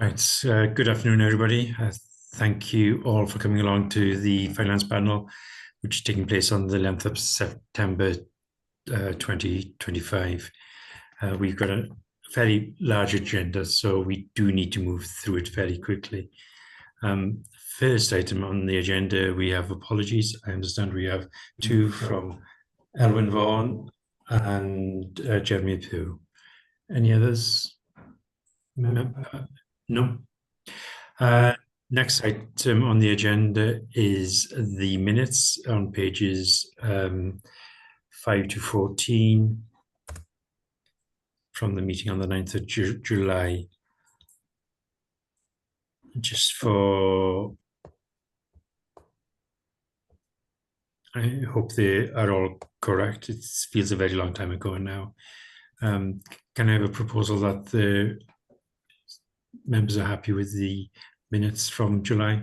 Right. Good afternoon, everybody. Thank you all for coming along to the finance panel, which is taking place on the 11th of September 2025. We've got a fairly large agenda, so we do need to move through it fairly quickly. First item on the agenda, we have apologies. I understand we have two from Elwyn Vaughan and Jeremy Pugh. Any others? No. Next item on the agenda is the minutes on pages 5 to 14 from the meeting on the 9th of July. Just for, I hope they are all correct. It feels a very long time ago now. Can I have a proposal that the members are happy with the minutes from July?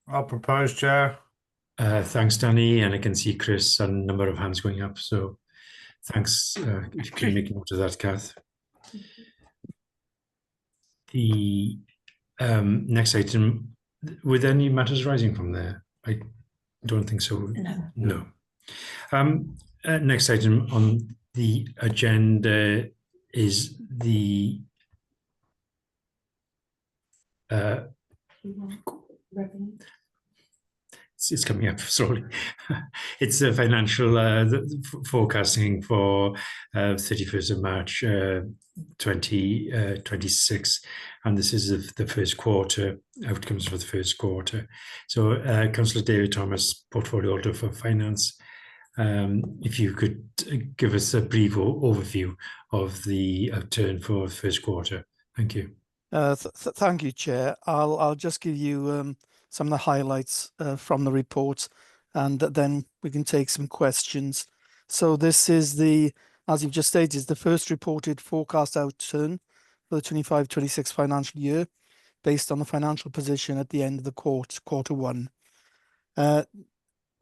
I'll propose, Chair. Thanks, Danny, and I can see Chris and a number of hands going up, so thanks. If you can make a note of that, Kath. The next item, were there any matters rising from there? I don't think so. No. Next item on the agenda is the it's coming up slowly. It's a financial forecasting for 31st of March 2026, and this is the first quarter outcomes for the first quarter. So Councillor David Thomas, Portfolio Holder for Finance, if you could give us a brief overview of the outturn for the first quarter. Thank you. Thank you, Chair. I'll just give you some of the highlights from the report, and then we can take some questions. So this is as you've just stated, is the first reported forecast outturn for the 25-26 financial year, based on the financial position at the end of the quarter one.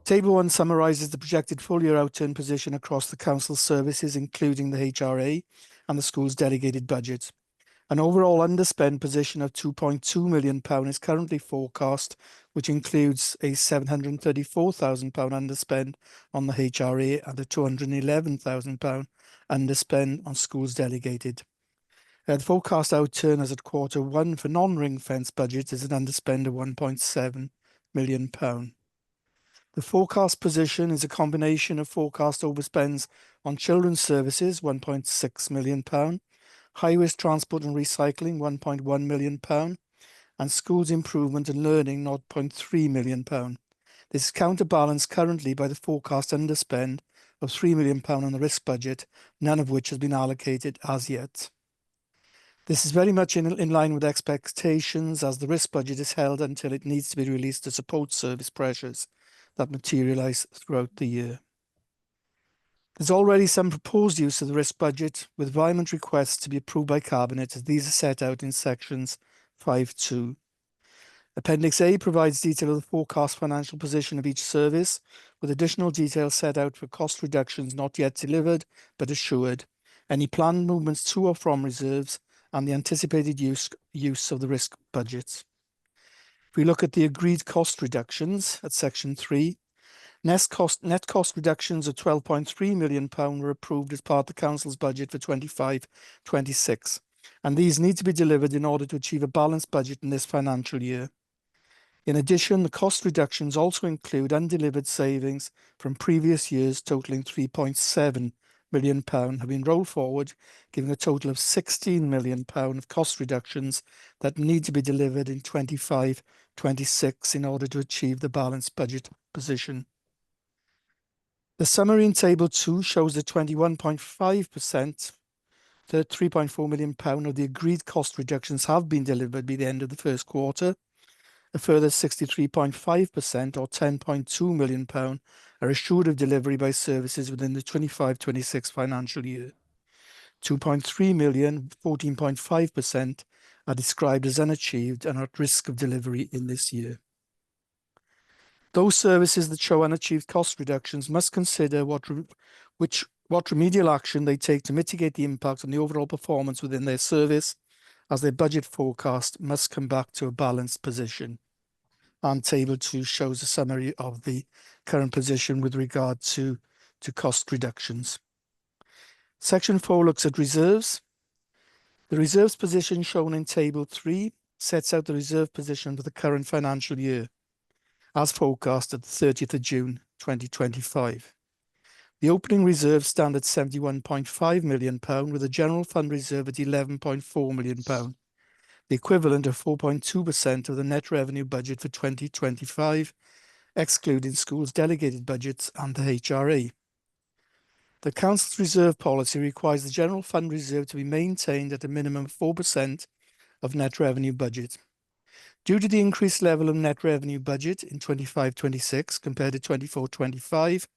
Table 1 summarises the projected full-year outturn position across the council services, including the HRA and the school's delegated budget. An overall underspend position of £2.2 million is currently forecast, which includes a £734,000 underspend on the HRA and a £211,000 underspend on schools delegated. The forecast outturn as at quarter one for non-ring fence budget is an underspend of £1.7 million. The forecast position is a combination of forecast overspends on children's services, £1.6 million, highways, transport and recycling, £1.1 million, and schools improvement and learning, £0.3 million. This is counterbalanced currently by the forecast underspend of £3 million on the risk budget, none of which has been allocated as yet. This is very much in line with expectations, as the risk budget is held until it needs to be released to support service pressures that materialise throughout the year. There's already some proposed use of the risk budget, with environment requests to be approved by Cabinet, as these are set out in sections 5.2. Appendix A provides detail of the forecast financial position of each service, with additional details set out for cost reductions not yet delivered but assured, any planned movements to or from reserves, and the anticipated use of the risk budget. If we look at the agreed cost reductions at section 3, net cost reductions of £12.3 million were approved as part of the council's budget for 25-26, and these need to be delivered in order to achieve a balanced budget in this financial year. In addition, the cost reductions also include undelivered savings from previous years totaling £3.7 million have been rolled forward, giving a total of £16 million of cost reductions that need to be delivered in 25-26 in order to achieve the balanced budget position. The summary in Table 2 shows that 21.5%, the £3.4 million of the agreed cost reductions have been delivered by the end of the first quarter. A further 63.5%, or £10.2 million, are assured of delivery by services within the 25-26 financial year. 2.3 million, 14.5%, are described as unachieved and are at risk of delivery in this year. Those services that show unachieved cost reductions must consider what remedial action they take to mitigate the impact on the overall performance within their service, as their budget forecast must come back to a balanced position. And table 2 shows a summary of the current position with regard to cost reductions. Section 4 looks at reserves. The reserves position shown in table 3 sets out the reserve position for the current financial year, as forecast at the 30th of June 2025. The opening reserves stand at £71.5 million, with a general fund reserve at £11.4 million, the equivalent of 4.2% of the net revenue budget for 2025, excluding schools' delegated budgets and the HRA. The Council's reserve policy requires the general fund reserve to be maintained at a minimum of 4% of net revenue budget. Due to the increased level of net revenue budget in 25-26 compared to 24-25,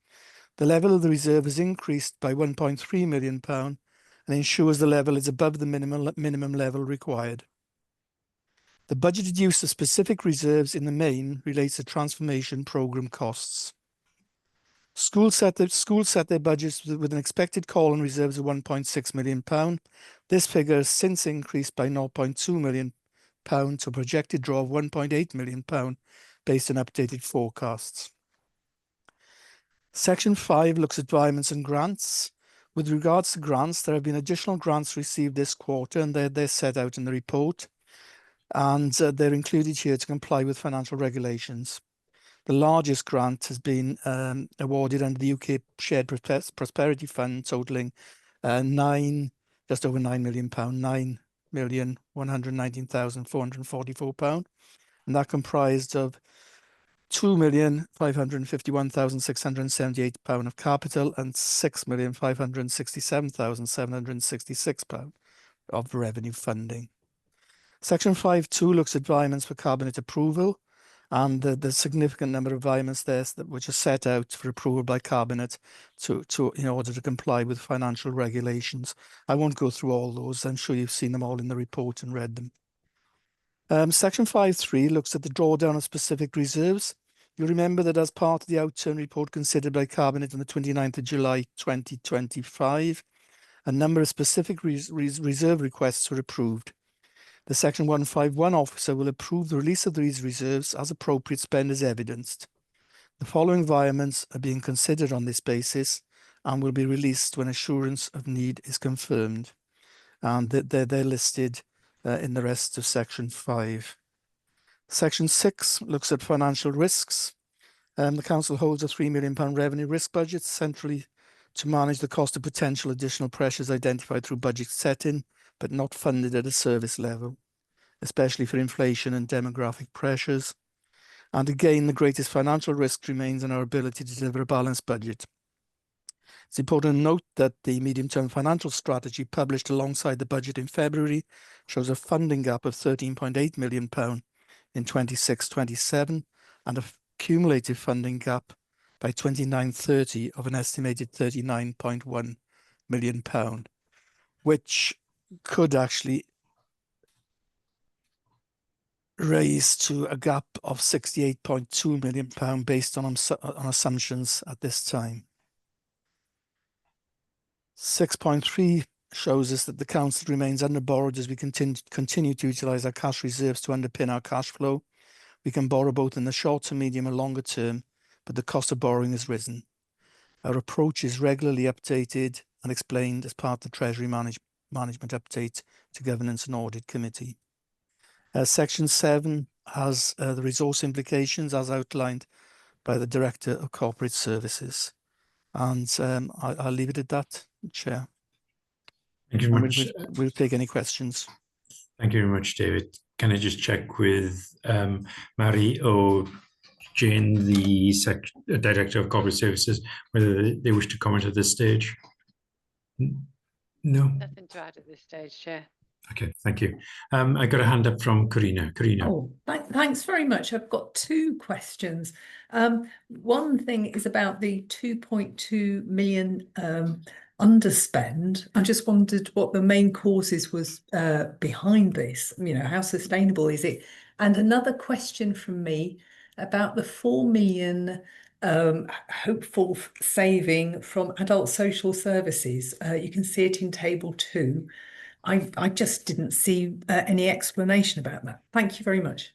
the level of the reserve is increased by £1.3 million and ensures the level is above the minimum level required. The budgeted use of specific reserves in the main relates to transformation programme costs. Schools set their budgets with an expected call on reserves of £1.6 million. This figure has since increased by £0.2 million to a projected draw of £1.8 million based on updated forecasts. Section 5 looks at environments and grants. With regards to grants, there have been additional grants received this quarter, and they're set out in the report, and they're included here to comply with financial regulations. The largest grant has been awarded under the UK Shared Prosperity Fund, totalling just over £9 million, £9,119,444, and that comprised of £2,551,678 of capital and £6,567,766 of revenue funding. Section 5.2 looks at environments for Cabinet approval, and the significant number of environments there which are set out for approval by Cabinet in order to comply with financial regulations. I won't go through all those. I'm sure you've seen them all in the report and read them. Section 5.3 looks at the drawdown of specific reserves. You remember that as part of the outturn report considered by Cabinet on the 29th of July 2025, a number of specific reserve requests were approved. The Section 151 officer will approve the release of these reserves as appropriate spend is evidenced. The following environments are being considered on this basis and will be released when assurance of need is confirmed. And they're listed in the rest of Section 5. Section 6 looks at financial risks. The Council holds a £3 million revenue risk budget centrally to manage the cost of potential additional pressures identified through budget setting, but not funded at a service level, especially for inflation and demographic pressures. And again, the greatest financial risk remains in our ability to deliver a balanced budget. It's important to note that the medium-term financial strategy published alongside the budget in February shows a funding gap of £13.8 million in 26-27 and a cumulative funding gap by 29-30 of an estimated £39.1 million, which could actually raise to a gap of £68.2 million based on assumptions at this time. 6.3 shows us that the Council remains under-borrowed as we continue to utilise our cash reserves to underpin our cash flow. We can borrow both in the short to medium and longer term, but the cost of borrowing has risen. Our approach is regularly updated and explained as part of the Treasury Management Update to Governance and Audit Committee. Section 7 has the resource implications as outlined by the Director of Corporate Services. And I'll leave it at that, Chair. Thank you very much. We'll take any questions. Thank you very much, David. Can I just check with Mary or Jane, the Director of Corporate Services, whether they wish to comment at this stage? No? Nothing to add at this stage, Chair. Okay, thank you. I got a hand up from Karina. Karina. Oh, thanks very much. I've got two questions. One thing is about the 2.2 million underspend. I just wondered what the main causes was behind this. You know, how sustainable is it? And another question from me about the 4 million hopeful saving from adult social services. You can see it in table 2. I just didn't see any explanation about that. Thank you very much.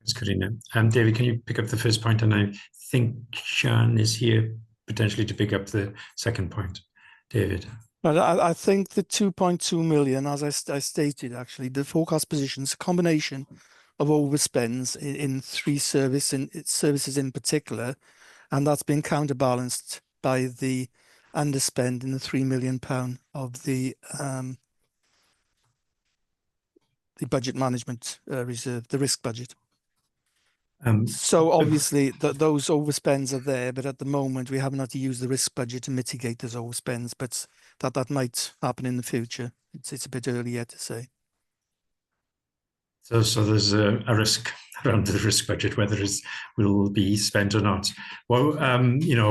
That's Karina. David, can you pick up the first point? And I think Sian is here potentially to pick up the second point. David. But I think the 2.2 million, as I stated, actually, the forecast position is a combination of overspends in three services in particular, and that's been counterbalanced by the underspend in the £3 million of the budget management reserve, the risk budget. So obviously those overspends are there, but at the moment we haven't had to use the risk budget to mitigate those overspends, but that might happen in the future. It's a bit early yet to say. So there's a risk around the risk budget, whether it will be spent or not. Well,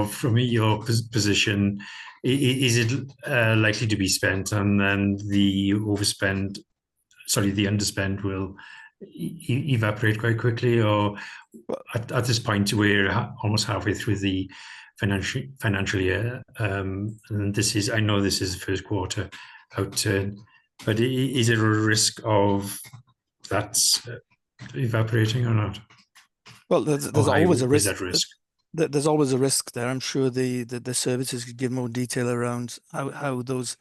from your position, is it likely to be spent, and then the underspend will evaporate quite quickly, or at this point we're almost halfway through the financial year, and I know this is the first quarter outturn, but is there a risk of that's evaporating or not? Well, there's always a risk. Is that risk? There's always a risk there. I'm sure the services could give more detail around how those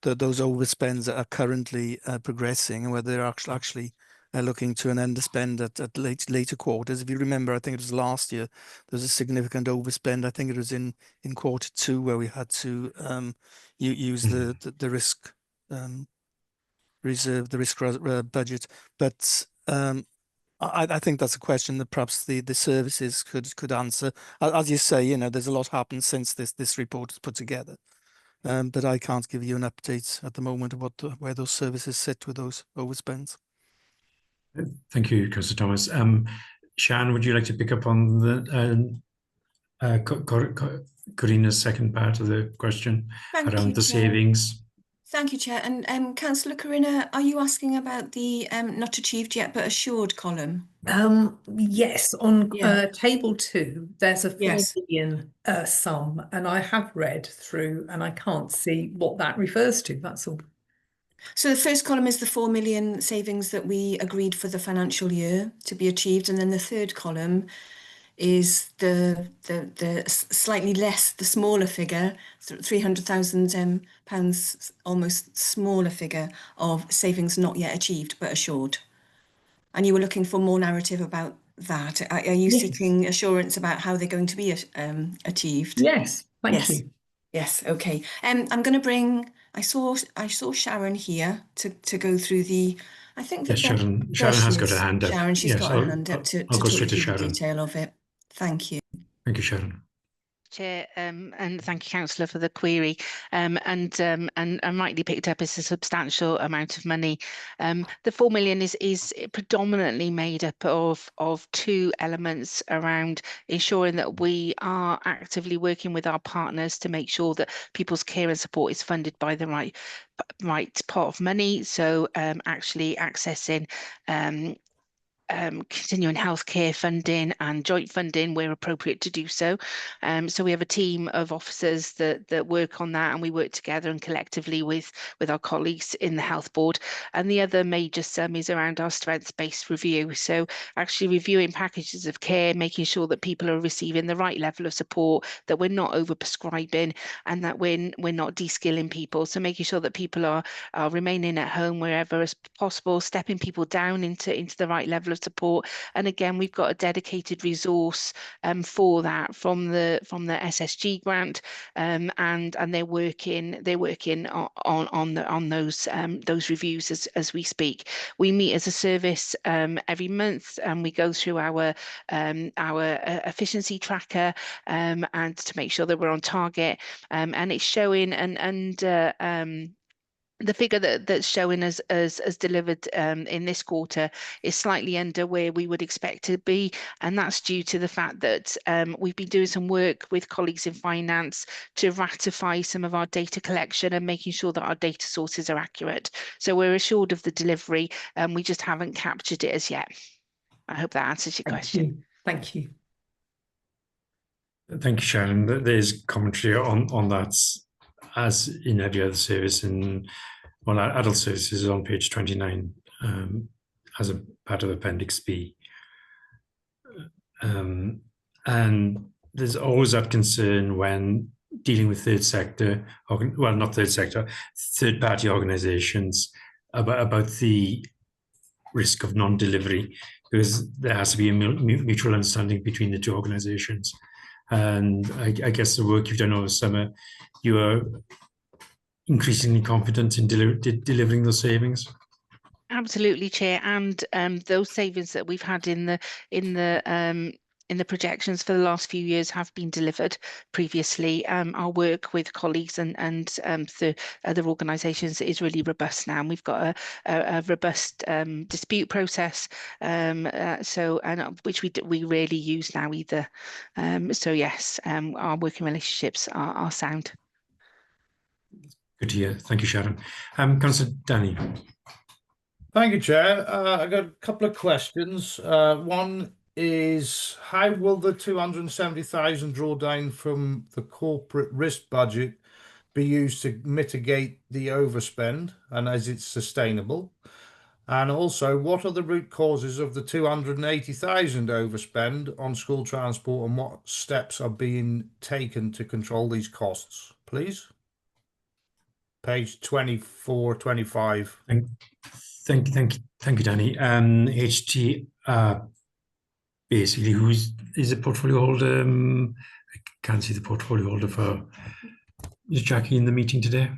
overspends are currently progressing, and whether they're actually looking to an underspend at later quarters. If you remember, I think it was last year, there was a significant overspend. I think it was in quarter two where we had to use the risk reserve, the risk budget. But I think that's a question that perhaps the services could answer. As you say, there's a lot happened since this report is put together. But I can't give you an update at the moment of where those services sit with those overspends. Thank you, Councillor Thomas. Sian, would you like to pick up on the Karina's second part of the question around the savings? Thank you, Chair. And Councillor Karina, are you asking about the not achieved yet but assured column? Yes, on table 2, there's a 4 million sum, and I have read through and I can't see what that refers to, that's all. So the first column is the 4 million savings that we agreed for the financial year to be achieved, and then the third column is the slightly less, the smaller figure, £300,000, almost smaller figure of savings not yet achieved but assured. And you were looking for more narrative about that. Are you seeking assurance about how they're going to be achieved? Yes, thank you. Yes, okay. I'm going to bring. I saw Sharon here to go through the. I think that Sharon has got her hand up. Sharon, she's got her hand up to go straight to the Sharon. detail of it. Thank you. Thank you, Sharon. Chair, and thank you, Councillor, for the query. And rightly picked up as a substantial amount of money. The 4 million is predominantly made up of two elements around ensuring that we are actively working with our partners to make sure that people's care and support is funded by the right pot of money. So actually accessing continuing healthcare funding and joint funding where appropriate to do so. So we have a team of officers that work on that, and we work together and collectively with our colleagues in the health board. And the other major sum is around our strengths-based review. So actually reviewing packages of care, making sure that people are receiving the right level of support, that we're not over-prescribing, and that we're not de-skilling people. So making sure that people are remaining at home wherever as possible, stepping people down into the right level of support. And again, we've got a dedicated resource for that from the SSG grant, and they're working on those reviews as we speak. We meet as a service every month, and we go through our efficiency tracker and to make sure that we're on target, and it's showing the figure that's showing as delivered in this quarter is slightly under where we would expect to be, and that's due to the fact that we've been doing some work with colleagues in finance to ratify some of our data collection and making sure that our data sources are accurate. So we're assured of the delivery, and we just haven't captured it as yet. I hope that answers your question. Thank you. Thank you, Sharon. There's commentary on that, as in every other service, and well, our adult services is on page 29 as a part of Appendix B. And there's always that concern when dealing with third sector, well, not third sector, third party organizations about the risk of non-delivery, because there has to be a mutual understanding between the two organizations. And I guess the work you've done over summer, you are increasingly confident in delivering those savings. Absolutely, Chair, and those savings that we've had in the projections for the last few years have been delivered previously. Our work with colleagues and the other organisations is really robust now. And we've got a robust dispute process, which we rarely use now either. So yes, our working relationships are sound. Good to hear. Thank you, Sharon. Councillor Danny. Thank you, Chair. I got a couple of questions. One is, how will the 270,000 drawdown from the corporate risk budget be used to mitigate the overspend, and is it sustainable? And also, what are the root causes of the 280,000 overspend on school transport, and what steps are being taken to control these costs, please? Page 24, 25. Thank you, Danny. HT, basically, is the portfolio holder? I can't see the portfolio holder for. Is Jackie in the meeting today?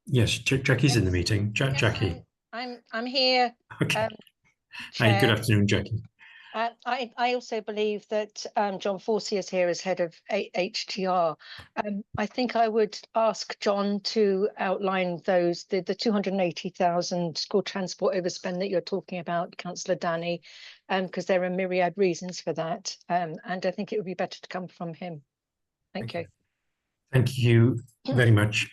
Yes, Jackie's in the meeting. Yes, Jackie. I'm here. Okay. Hi, good afternoon, Jackie. I also believe that John Forsey is here as head of HTR. I think I would ask John to outline the 280,000 school transport overspend that you're talking about, Councillor Danny, because there are myriad reasons for that. And I think it would be better to come from him. Thank you. Thank you very much.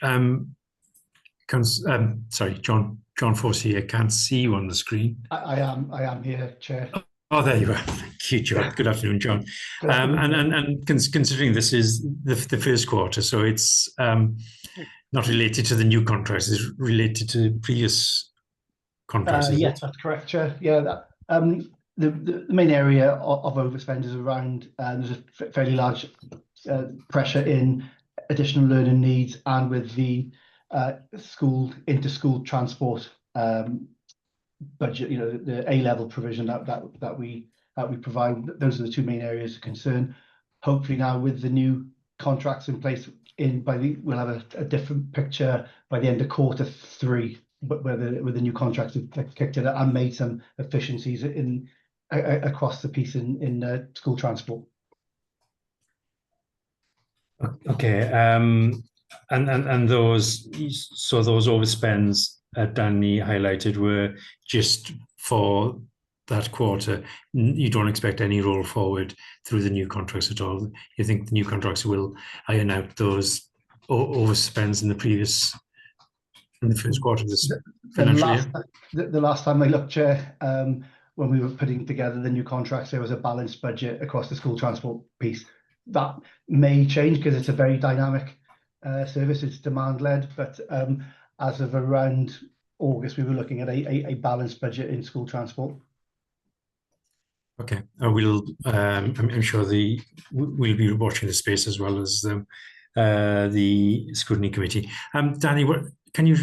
Sorry, John Forsey, I can't see you on the screen. I am here, Chair. Oh, there you are. Thank you, John. Good afternoon, John. And considering this is the first quarter, so it's not related to the new contracts, it's related to previous contracts. Yes, that's correct, Chair. Yeah, the main area of overspend is around, there's a fairly large pressure in additional learning needs, and with the inter-school transport budget, the A-level provision that we provide. Those are the two main areas of concern. Hopefully now with the new contracts in place, we'll have a different picture by the end of Q3, but with the new contracts have kicked in and made some efficiencies across the piece in school transport. Okay, and those overspends Danny highlighted were just for that quarter. You don't expect any roll forward through the new contracts at all. You think the new contracts will iron out those overspends in the first quarter of this financial year? The last time I looked, Chair, when we were putting together the new contracts, there was a balanced budget across the school transport piece. That may change because it's a very dynamic service. It's demand-led, but as of around August, we were looking at a balanced budget in school transport. Okay, I'm sure we'll be watching the space as well as the scrutiny committee. Danny, can you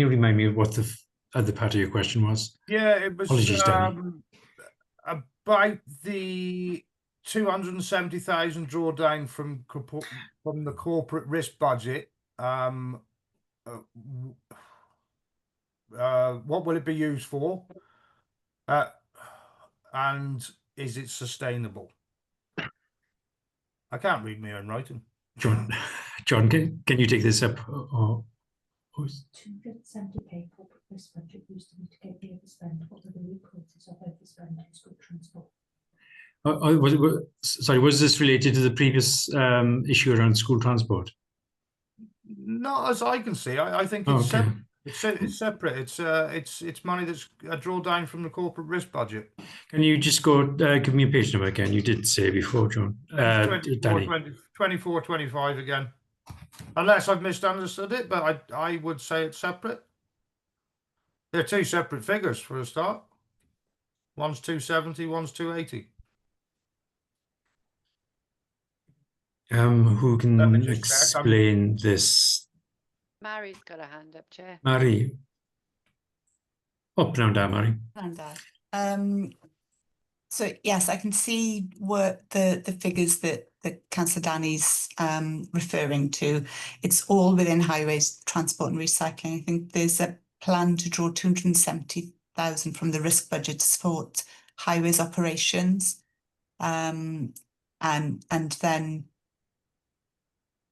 remind me of what the other part of your question was? Yeah, it was Apologies, Danny. About the 270,000 drawdown from the corporate risk budget. What will it be used for? And is it sustainable? I can't read my own writing. John, can you take this up? Or 270k corporate risk budget used to mitigate the overspend. What are the root causes of overspend in school transport? Was this related to the previous issue around school transport? Not as I can see. I think it's separate. It's separate. It's money that's a drawdown from the corporate risk budget. Can you just give me a page number again? You did say before, John. 24, 25 again. Unless I've misunderstood it, but I would say it's separate. They're two separate figures for a start. One's 270, one's 280. Who Let can me just check. explain this? Mary's got a hand up, Chair. Mary. Up now, down, Mary. And so yes, I can see what the figures that Councillor Danny's referring to. It's all within highways, transport and recycling. I think there's a plan to draw 270,000 from the risk budget to support highways operations. And then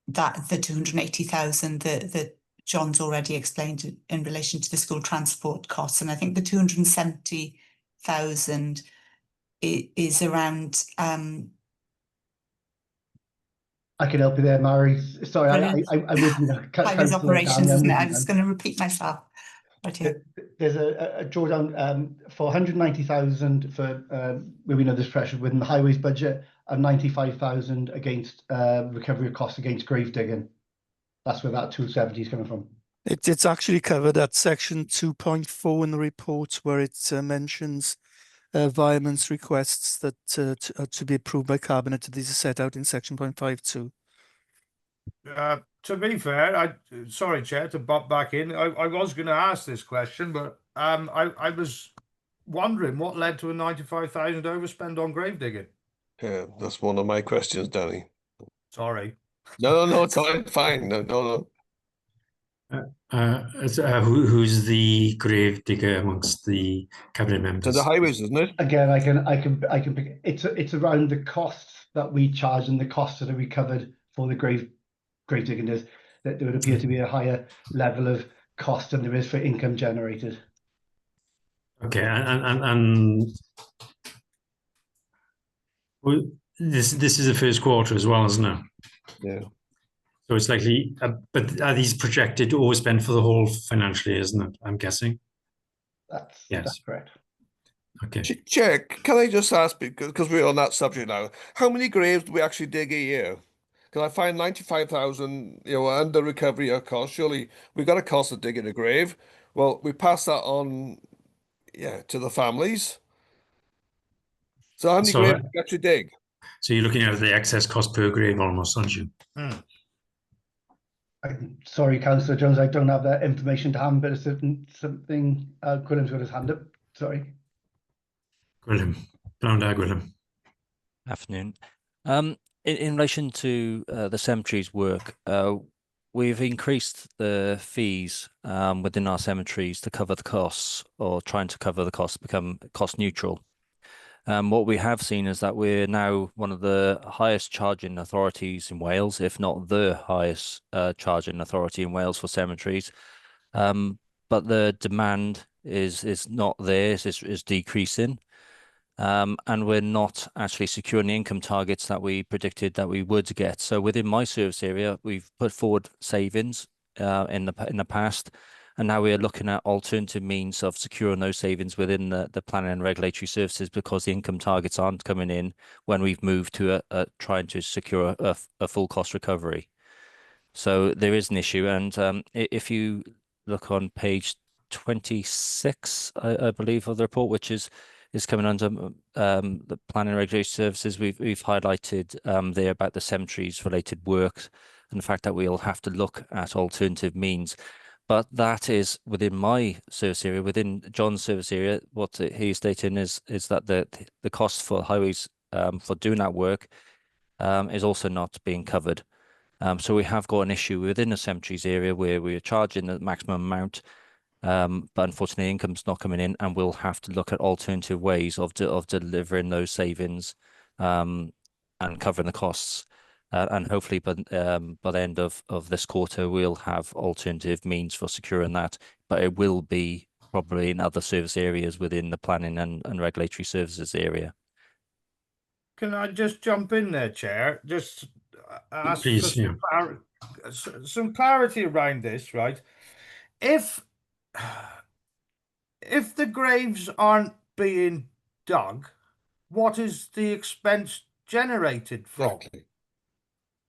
that the 280,000 that John's already explained in relation to the school transport costs. And I think the 270,000 is around. I can help you there, Mary. Sorry, I'm with you. Highways operations, isn't it? I was going to repeat myself. Right here. There's a drawdown for 190,000 for where we know there's pressure within the highways budget, and 95,000 against recovery of costs against grave digging. That's where that 270 is coming from. It's actually covered at section 2.4 in the report, where it mentions environment's requests that to be approved by Cabinet. These are set out in section 0.52. To be fair, sorry, Chair, to butt back in. I was going to ask this question, but I was wondering what led to a 95,000 overspend on grave digging. Yeah, that's one of my questions, Danny. Sorry. No, it's all fine. No. Who's the grave digger amongst the Cabinet members? So the highways, isn't it? Again, I can pick. It's around the costs that we charge and the costs that are recovered for the grave digging. That there would appear to be a higher level of cost than there is for income generated. Okay, and well, this is the first quarter as well, isn't it? Yeah. So it's likely, but are these projected to overspend for the whole financial year, isn't it? I'm guessing. That's correct. Okay. Chair, can I just ask, because we're on that subject now, how many graves do we actually dig a year? Because I find 95,000, under recovery of cost. Surely we've got a cost of digging a grave. Well, we pass that on, to the families. So how many graves do we actually dig? So you're looking at the excess cost per grave almost, aren't you? Sorry, Councillor Jones, I don't have that information to hand, but it's something. Gwilym's got his hand up. Sorry. Gwilym. Gwilym. Afternoon. In relation to the cemeteries work, we've increased the fees within our cemeteries to cover the costs, or trying to cover the costs, become cost neutral. What we have seen is that we're now one of the highest charging authorities in Wales, if not the highest charging authority in Wales for cemeteries. But the demand is not there, is decreasing. And we're not actually securing the income targets that we predicted that we would get. So within my service area, we've put forward savings in the past. And now we're looking at alternative means of securing those savings within the planning and regulatory services, because the income targets aren't coming in when we've moved to trying to secure a full cost recovery. So there is an issue. And if you look on page 26, I believe, of the report, which is coming under the planning and regulatory services, we've highlighted there about the cemeteries related work and the fact that we'll have to look at alternative means. But that is within my service area. Within John's service area, what he's stating is that the cost for highways for doing that work is also not being covered. So we have got an issue within the cemeteries area where we are charging the maximum amount, but unfortunately income's not coming in, and we'll have to look at alternative ways of delivering those savings and covering the costs. And hopefully by the end of this quarter, we'll have alternative means for securing that. But it will be probably in other service areas within the planning and regulatory services area. Can I just jump in there, Chair? Just ask for some clarity around this, right? If the graves aren't being dug, what is the expense generated from? Exactly.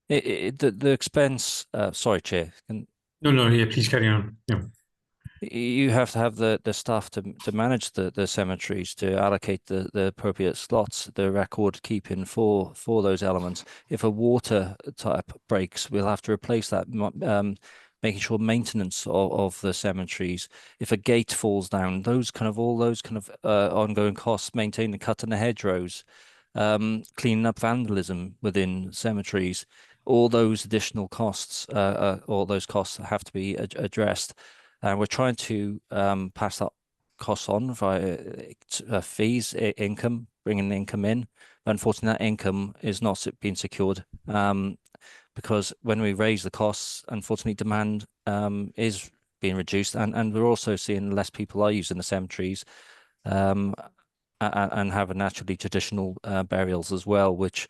The expense. Sorry, Chair. No, yeah, please carry on. Yeah. You have to have the staff to manage the cemeteries, to allocate the appropriate slots, the record keeping for those elements. If a water type breaks, we'll have to replace that, making sure maintenance of the cemeteries. If a gate falls down, all those kind of ongoing costs, maintaining, cutting the hedgerows, cleaning up vandalism within cemeteries, all those additional costs, all those costs have to be addressed. And we're trying to pass that costs on via fees, income, bringing income in. But unfortunately, that income is not being secured because when we raise the costs, unfortunately, demand is being reduced, and we're also seeing less people are using the cemeteries and having naturally traditional burials as well, which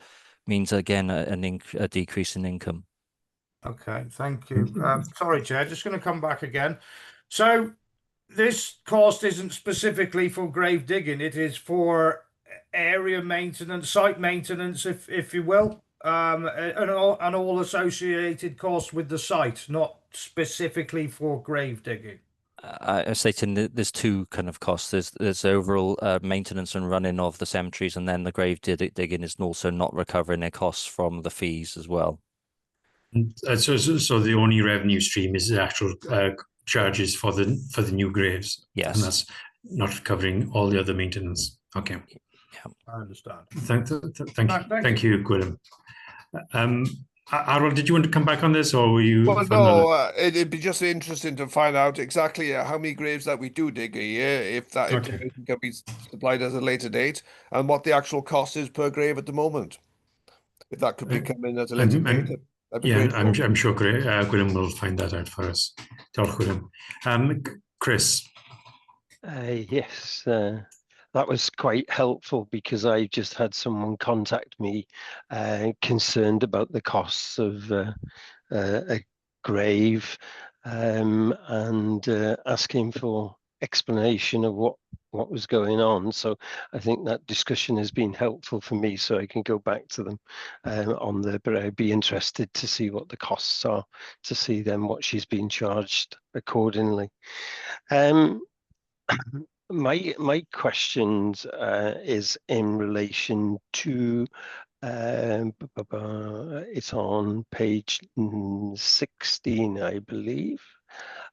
means again a decrease in income. Okay, thank you. Sorry, Chair, just going to come back again. So this cost isn't specifically for grave digging, it is for area maintenance, site maintenance, if you will, and all associated costs with the site, not specifically for grave digging. I stating that there's two kind of costs. There's overall maintenance and running of the cemeteries, and then the grave digging is also not recovering their costs from the fees as well. So the only revenue stream is the actual charges for the new graves. Yes, and that's not covering all the other maintenance. Okay, yeah, I understand. Thank you, Gwilym. Harold, did you want to come back on this, or were you? Well, no, it'd be just interesting to find out exactly how many graves that we do dig a year, if that information can be supplied at a later date, and what the actual cost is per grave at the moment. If that could be coming at a later date. Yeah, I'm sure Gwilym will find that out for us. Chris. Yes, that was quite helpful, because I just had someone contact me concerned about the costs of a grave and asking for explanation of what was going on. So I think that discussion has been helpful for me, so I can go back to them on there, but I'd be interested to see what the costs are, to see then what she's been charged accordingly. My questions is in relation to it's on page 16, I believe.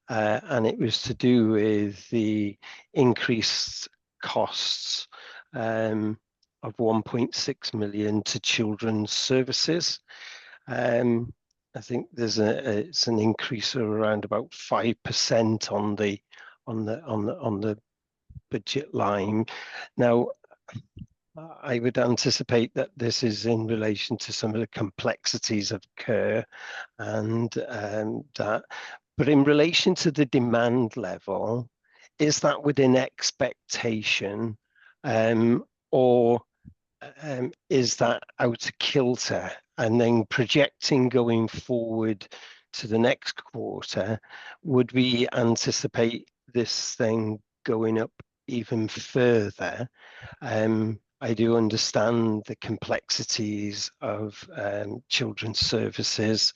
And it was to do with the increased costs of 1.6 million to children's services. I think there's it's an increase of around about 5% on the budget line. Now, I would anticipate that this is in relation to some of the complexities of care and that. But in relation to the demand level, is that within expectation, or is that out of kilter? And then projecting going forward to the next quarter, would we anticipate this thing going up even further? I do understand the complexities of children's services,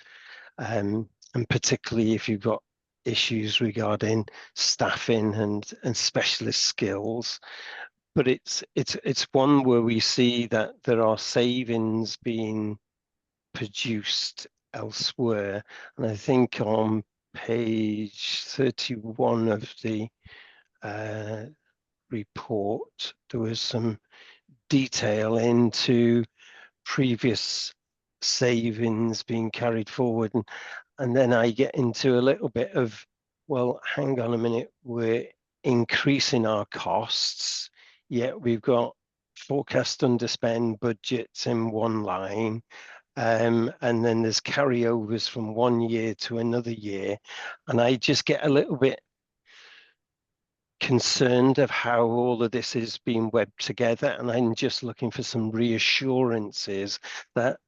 and particularly if you've got issues regarding staffing and specialist skills. But it's one where we see that there are savings being produced elsewhere. And I think on page 31 of the report, there was some detail into previous savings being carried forward, and then I get into a little bit of, well, hang on a minute, we're increasing our costs, yet we've got forecast underspend budgets in one line, and then there's carryovers from one year to another year, and I just get a little bit concerned of how all of this is being webbed together, and I'm just looking for some reassurances that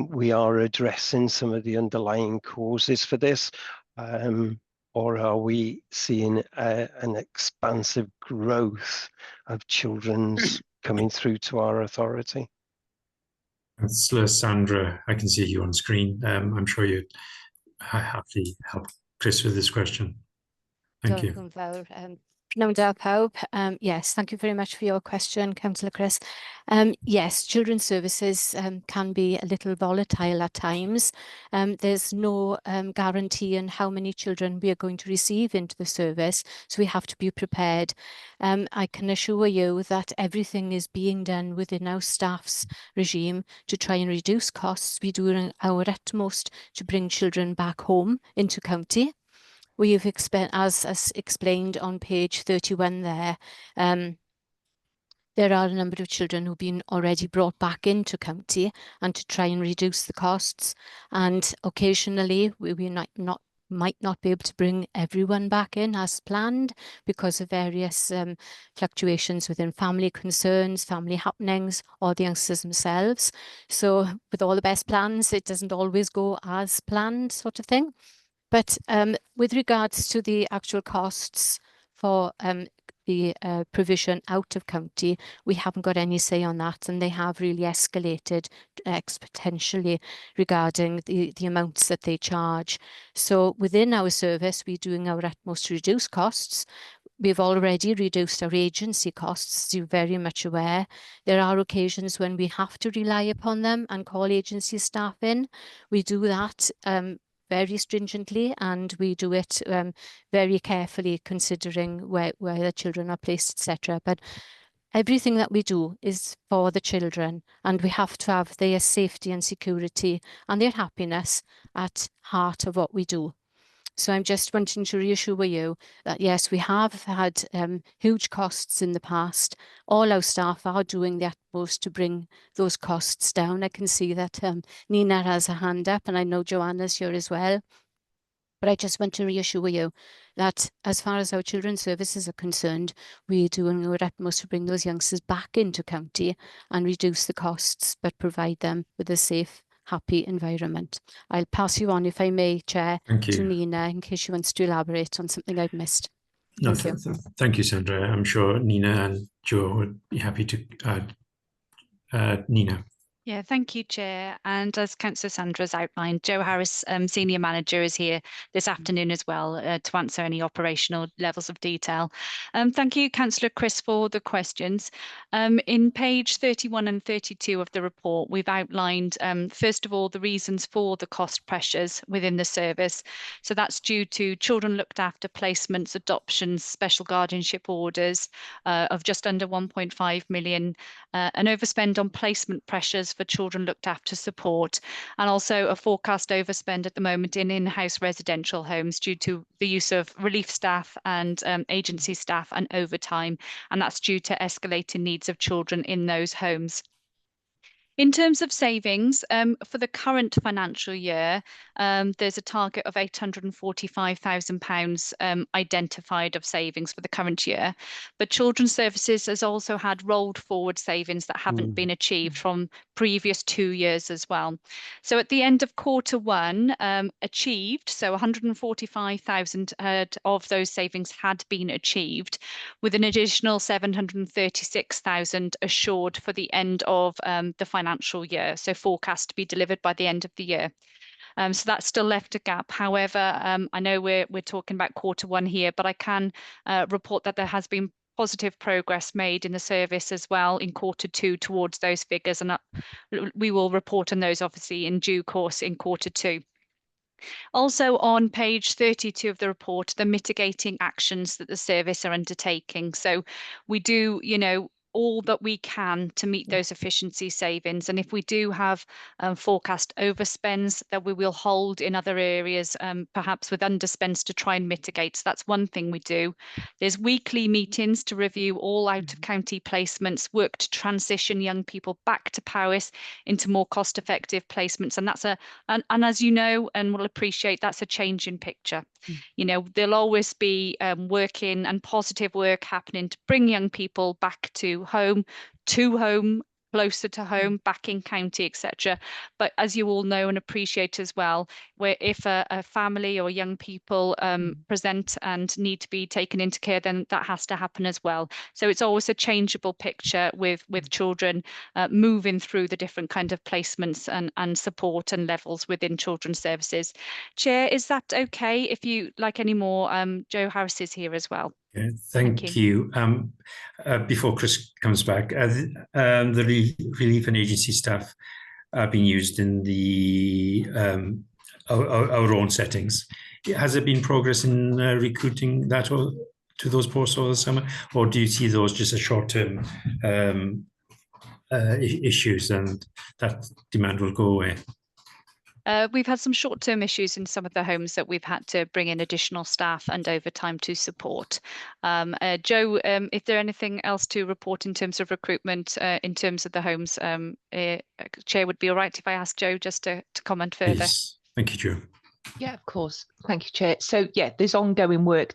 we are addressing some of the underlying causes for this, or are we seeing an expansive growth of children's coming through to our authority? That's Sandra. I can see you on screen. I'm sure you'd happily help Chris with this question. Thank you. Diolch yn fawr. Pnawn da pawb. Yes, thank you very much for your question, Councillor Chris. Yes, children's services can be a little volatile at times. There's no guarantee on how many children we are going to receive into the service, so we have to be prepared. I can assure you that everything is being done within our staff's regime to try and reduce costs. We do our utmost to bring children back home into county. We've as explained on page 31 there, there are a number of children who've been already brought back into county and to try and reduce the costs. And occasionally we might not be able to bring everyone back in as planned because of various fluctuations within family concerns, family happenings, or the youngsters themselves. So with all the best plans, it doesn't always go as planned, sort of thing. But with regards to the actual costs for the provision out of county, we haven't got any say on that, and they have really escalated exponentially regarding the amounts that they charge. So within our service, we're doing our utmost to reduce costs. We've already reduced our agency costs, as you're very much aware. There are occasions when we have to rely upon them and call agency staff in. We do that very stringently, and we do it very carefully, considering where the children are placed, etc. But everything that we do is for the children, and we have to have their safety and security and their happiness at heart of what we do. So I'm just wanting to reassure you that yes, we have had huge costs in the past. All our staff are doing the utmost to bring those costs down. I can see that Nina has a hand up, and I know Joanna's here as well. But I just want to reassure you that as far as our children's services are concerned, we're doing our utmost to bring those youngsters back into county and reduce the costs, but provide them with a safe, happy environment. I'll pass you on, if I may, Chair, to Nina, in case she wants to elaborate on something I've missed. No, Thank you. Thank you, Sandra. I'm sure Nina and Joe would be happy to add. Nina. Yeah, thank you, Chair. And as Councillor Sandra has outlined, Joe Harris, Senior Manager, is here this afternoon as well to answer any operational levels of detail. Thank you, Councillor Chris, for the questions. In page 31 and 32 of the report, we've outlined, first of all, the reasons for the cost pressures within the service. So that's due to children looked after placements, adoptions, special guardianship orders of just under 1.5 million, an overspend on placement pressures for children looked after support, and also a forecast overspend at the moment in in-house residential homes due to the use of relief staff and agency staff and overtime, and that's due to escalating needs of children in those homes. In terms of savings, for the current financial year, there's a target of £845,000 identified of savings for the current year. But Children's Services has also had rolled forward savings that haven't been achieved from previous 2 years as well. So at the end of Q1, achieved, so 145,000 of those savings had been achieved, with an additional 736,000 assured for the end of the financial year, so forecast to be delivered by the end of the year. So that's still left a gap. However, I know we're talking about Q1 here, but I can report that there has been positive progress made in the service as well in Q2 towards those figures, and we will report on those obviously in due course in Q2. Also on page 32 of the report, the mitigating actions that the service are undertaking. So we do, all that we can to meet those efficiency savings. And if we do have forecast overspends that we will hold in other areas, perhaps with underspends to try and mitigate. So that's one thing we do. There's weekly meetings to review all out of county placements, work to transition young people back to Powys into more cost effective placements. And that's and as you know, and will appreciate, that's a change in picture. There'll always be working and positive work happening to bring young people back to home closer to home, back in county, etc. But as you all know and appreciate as well, where if a family or young people present and need to be taken into care, then that has to happen as well. So it's always a changeable picture with children moving through the different kind of placements and support and levels within children's services. Chair, is that okay? If you like any more, Joe Harris is here as well. Okay, thank you. Before Chris comes back, the relief and agency staff are being used in the our own settings. Has there been progress in recruiting that to those posts over the summer, or do you see those just as short-term issues and that demand will go away? We've had some short-term issues in some of the homes that we've had to bring in additional staff and overtime to support. Joe, is there anything else to report in terms of recruitment in terms of the homes? Chair, would be all right if I asked Joe just to comment further? Yes. Thank you, Joe. Yeah, of course. Thank you, Chair. So yeah, there's ongoing work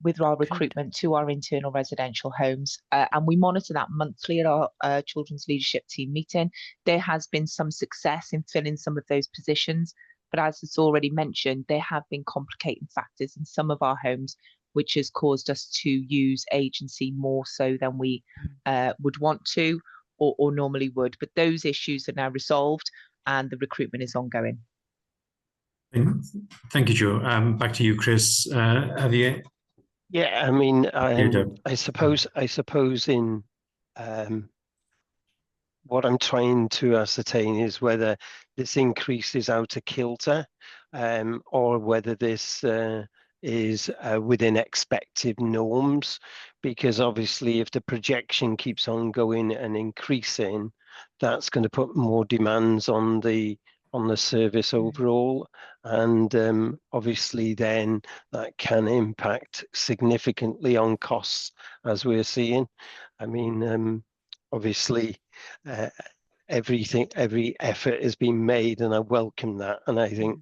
with our recruitment to our internal residential homes, and we monitor that monthly at our children's leadership team meeting. There has been some success in filling some of those positions, but as it's already mentioned, there have been complicating factors in some of our homes, which has caused us to use agency more so than we would want to or normally would. But those issues are now resolved and the recruitment is ongoing. Thank you, Joe. Back to you, Chris. Have you? Yeah, I mean, I suppose in what I'm trying to ascertain is whether this increase is out of kilter, or whether this is within expected norms, because obviously if the projection keeps on going and increasing, that's going to put more demands on the service overall, and obviously then that can impact significantly on costs, as we're seeing. I mean, obviously every effort has been made, and I welcome that, and I think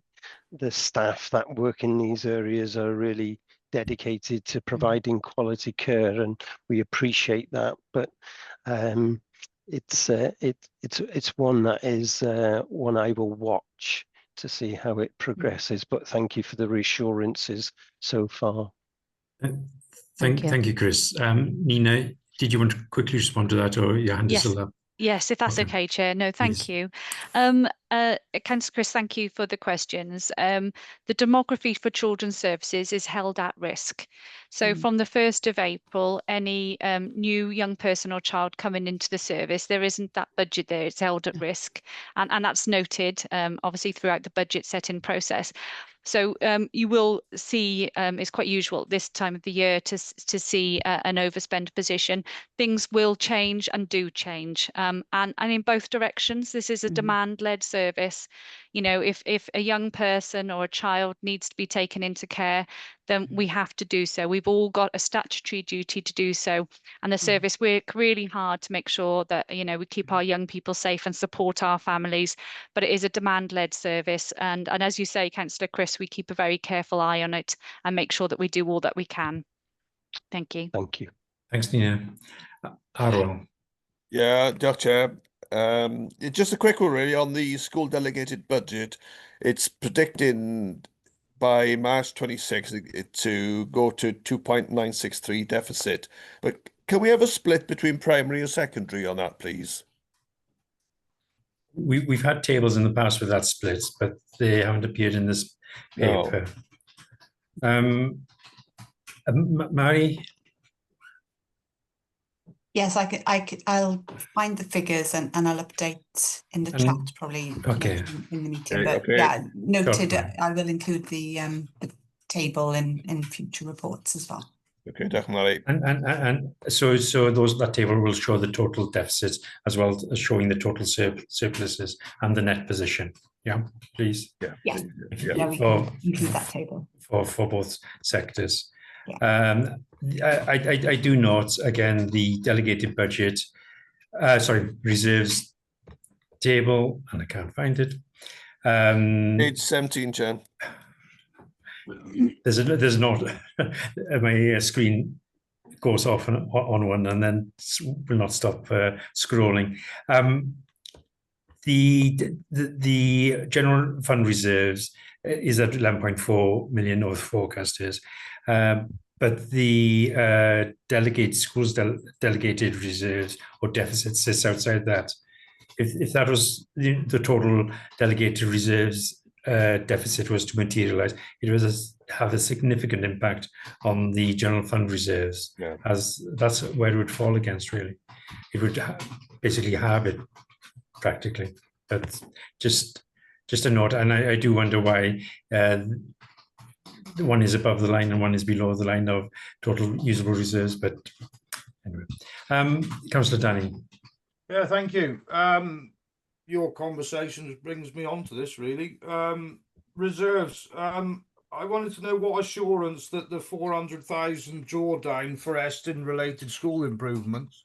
the staff that work in these areas are really dedicated to providing quality care, and we appreciate that. But it's one that is one I will watch to see how it progresses. But thank you for the reassurances so far. Thank you, Chris. Nina, did you want to quickly respond to that, or your hand is still up? Yes, if that's okay, Chair. No, thank you. Councillor Chris, thank you for the questions. The demography for children's services is held at risk. So from the 1st of April, any new young person or child coming into the service, there isn't that budget there, it's held at risk. And that's noted, obviously, throughout the budget setting process. So you will see, it's quite usual this time of the year to see an overspend position. Things will change and do change. And in both directions, this is a demand-led service. You know, if a young person or a child needs to be taken into care, then we have to do so. We've all got a statutory duty to do so. And the service work really hard to make sure that, you know, we keep our young people safe and support our families. But it is a demand-led service. And as you say, Councillor Chris, we keep a very careful eye on it and make sure that we do all that we can. Thank you. Thank you. Thanks, Nina. Aaron. Yeah, Chair. Just a quick one really on the school delegated budget. It's predicting by March 26 to go to 2.963 deficit. But can we have a split between primary and secondary on that, please? We've had tables in the past with that split, but they haven't appeared in this paper. No. Mary? Yes, I'll find the figures and I'll update in the chat probably in the meeting. But yeah, noted. I will include the table in future reports as well. Okay, definitely. And so that table will show the total deficits as well as showing the total surpluses and the net position. Yeah, please. Yeah. Yeah, we can include that table for both sectors. Yeah. I do note again the delegated budget, reserves table, and I can't find it. Page 17, Chair. There's not my screen goes off on one and then will not stop scrolling. The general fund reserves is at 11.4 million, or the forecast is, but the delegated reserves or deficit sits outside that. If that was the total delegated reserves deficit was to materialize, it was have a significant impact on the general fund reserves, as that's where it would fall against, really. It would basically have it practically, but just a note. And I do wonder why one is above the line and one is below the line of total usable reserves, but anyway. Councillor Danny. Yeah, thank you. Your conversation brings me on to this, really. Reserves. I wanted to know what assurance that the 400,000 drawdown for Eston-related school improvements,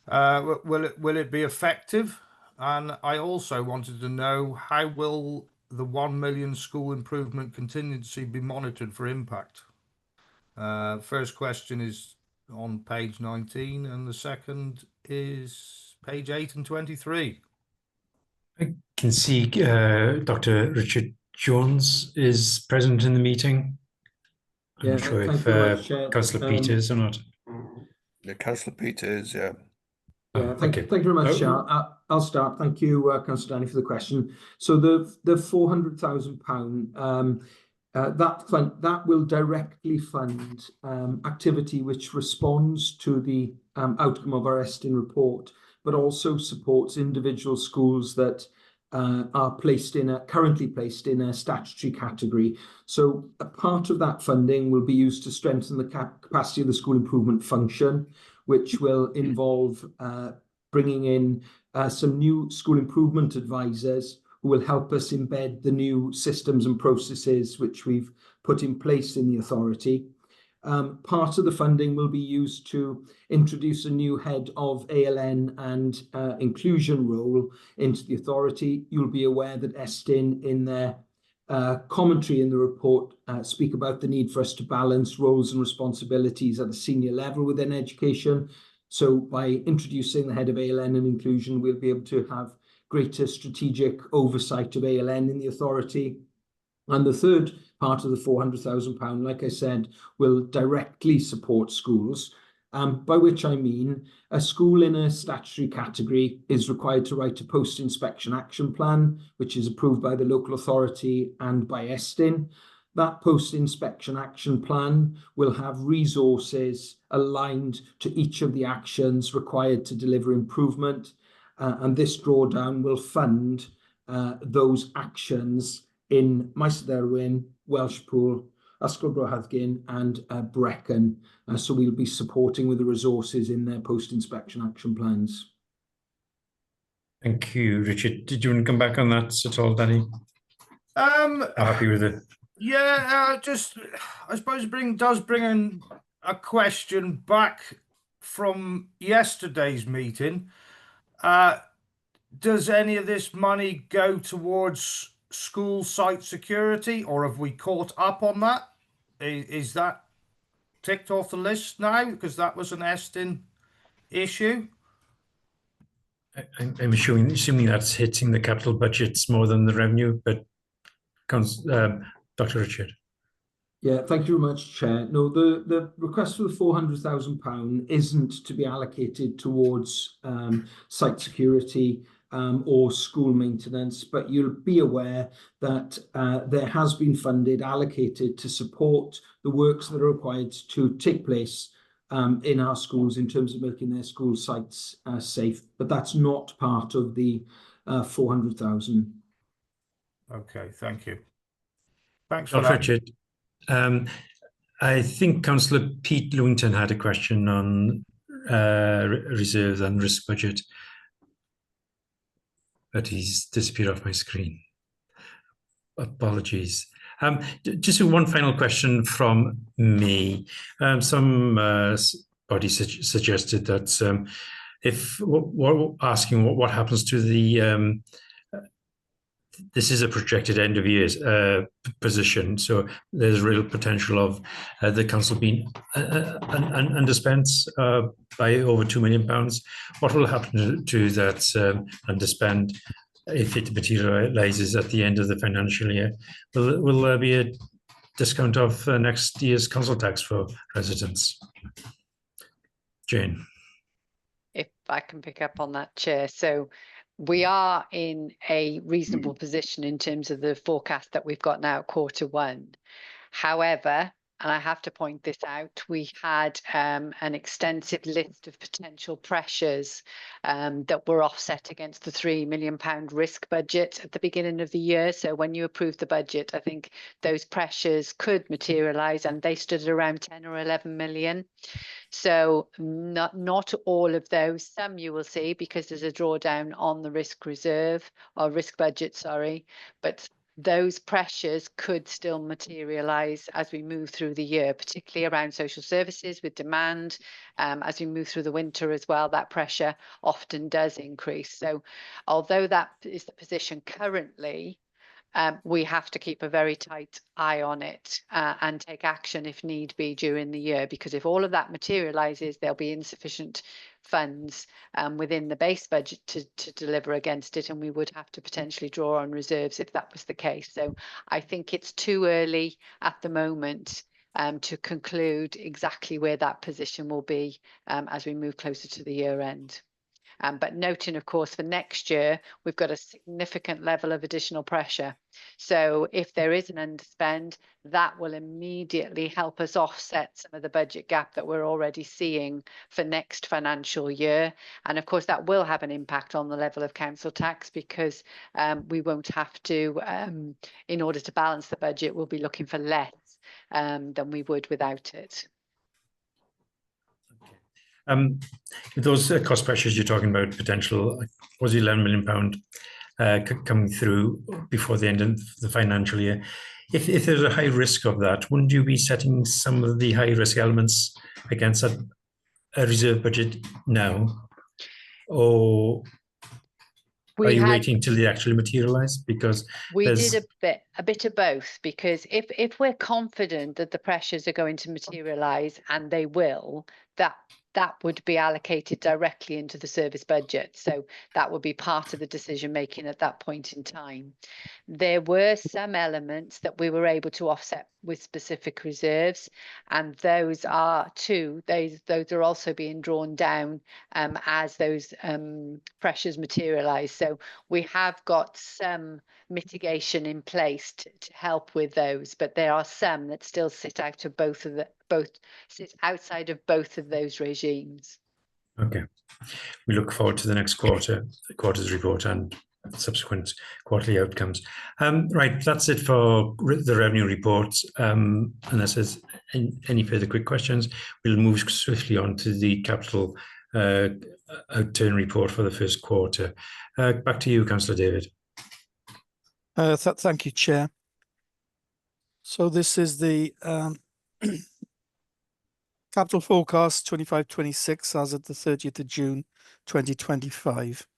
will it be effective? And I also wanted to know, how will the 1 million school improvement contingency be monitored for impact? First question is on page 19, and the second is page 8 and 23. I can see Dr. Richard Jones is present in the meeting. I'm not sure if Councillor Peters or not. Yeah, Councillor Peters, yeah. Thank you very much, Chair. I'll start. Thank you, Councillor Danny, for the question. So the £400,000, that will directly fund activity which responds to the outcome of our Eston report, but also supports individual schools that are currently placed in a statutory category. So a part of that funding will be used to strengthen the capacity of the school improvement function, which will involve bringing in some new school improvement advisors who will help us embed the new systems and processes which we've put in place in the authority. Part of the funding will be used to introduce a new head of ALN and inclusion role into the authority. You'll be aware that Eston, in their commentary in the report, speak about the need for us to balance roles and responsibilities at a senior level within education. So by introducing the head of ALN and inclusion, we'll be able to have greater strategic oversight of ALN in the authority. And the third part of the £400,000, like I said, will directly support schools, by which I mean a school in a statutory category is required to write a post-inspection action plan, which is approved by the local authority and by Eston. That post-inspection action plan will have resources aligned to each of the actions required to deliver improvement, and this drawdown will fund those actions in Maes Derwin, Welshpool, Ysgol Brohadgyn and Brecon. So we'll be supporting with the resources in their post-inspection action plans. Thank you, Richard. Did you want to come back on that at all, Danny? I'm happy with it. Yeah, I suppose does bring in a question back from yesterday's meeting. Does any of this money go towards school site security, or have we caught up on that? Is that ticked off the list now, because that was an Eston issue? I'm assuming that's hitting the capital budgets more than the revenue, but Dr. Richard. Yeah, thank you very much, Chair. No, the request for the £400,000 isn't to be allocated towards site security or school maintenance, but you'll be aware that there has been funded allocated to support the works that are required to take place in our schools in terms of making their school sites safe, but that's not part of the 400,000. Okay, thank you. Thanks for that, Richard. I think Councillor Pete Lewington had a question on reserves and risk budget, but he's disappeared off my screen. Apologies. Just one final question from me. Somebody suggested that if asking what happens to this is a projected end of year position, so there's real potential of the council being underspent by over £2 million. What will happen to that underspend if it materialises at the end of the financial year? Will there be a discount of next year's council tax for residents? Jane. If I can pick up on that, Chair. So we are in a reasonable position in terms of the forecast that we've got now, Q1. However, and I have to point this out, we had an extensive list of potential pressures that were offset against the £3 million risk budget at the beginning of the year. So when you approved the budget, I think those pressures could materialise, and they stood at around 10 or 11 million. So not all of those, some you will see because there's a drawdown on the risk reserve or risk budget, sorry, but those pressures could still materialise as we move through the year, particularly around social services with demand. As we move through the winter as well, that pressure often does increase. So although that is the position currently, we have to keep a very tight eye on it and take action if need be during the year, because if all of that materialises, there'll be insufficient funds within the base budget to deliver against it, and we would have to potentially draw on reserves if that was the case. So I think it's too early at the moment to conclude exactly where that position will be as we move closer to the year end. But noting, of course, for next year, we've got a significant level of additional pressure. So if there is an underspend, that will immediately help us offset some of the budget gap that we're already seeing for next financial year. And of course, that will have an impact on the level of council tax, because we won't have to, in order to balance the budget, we'll be looking for less than we would without it. Those cost pressures you're talking about, potential, was £11 million coming through before the end of the financial year. If there's a high risk of that, wouldn't you be setting some of the high risk elements against a reserve budget now? Or are you waiting till they actually materialise? Because we did a bit of both, because if we're confident that the pressures are going to materialise, and they will, that would be allocated directly into the service budget. So that would be part of the decision making at that point in time. There were some elements that we were able to offset with specific reserves, and those are those are also being drawn down as those pressures materialise. So we have got some mitigation in place to help with those, but there are some that still sit out of sit outside of both of those regimes. Okay, we look forward to the next quarter's report and subsequent quarterly outcomes. Right, that's it for the revenue report. Unless there's any further quick questions, we'll move swiftly on to the capital outturn report for the first quarter. Back to you, Councillor David. Thank you, Chair. So this is the capital forecast 25-26 as of the 30th of June 2025.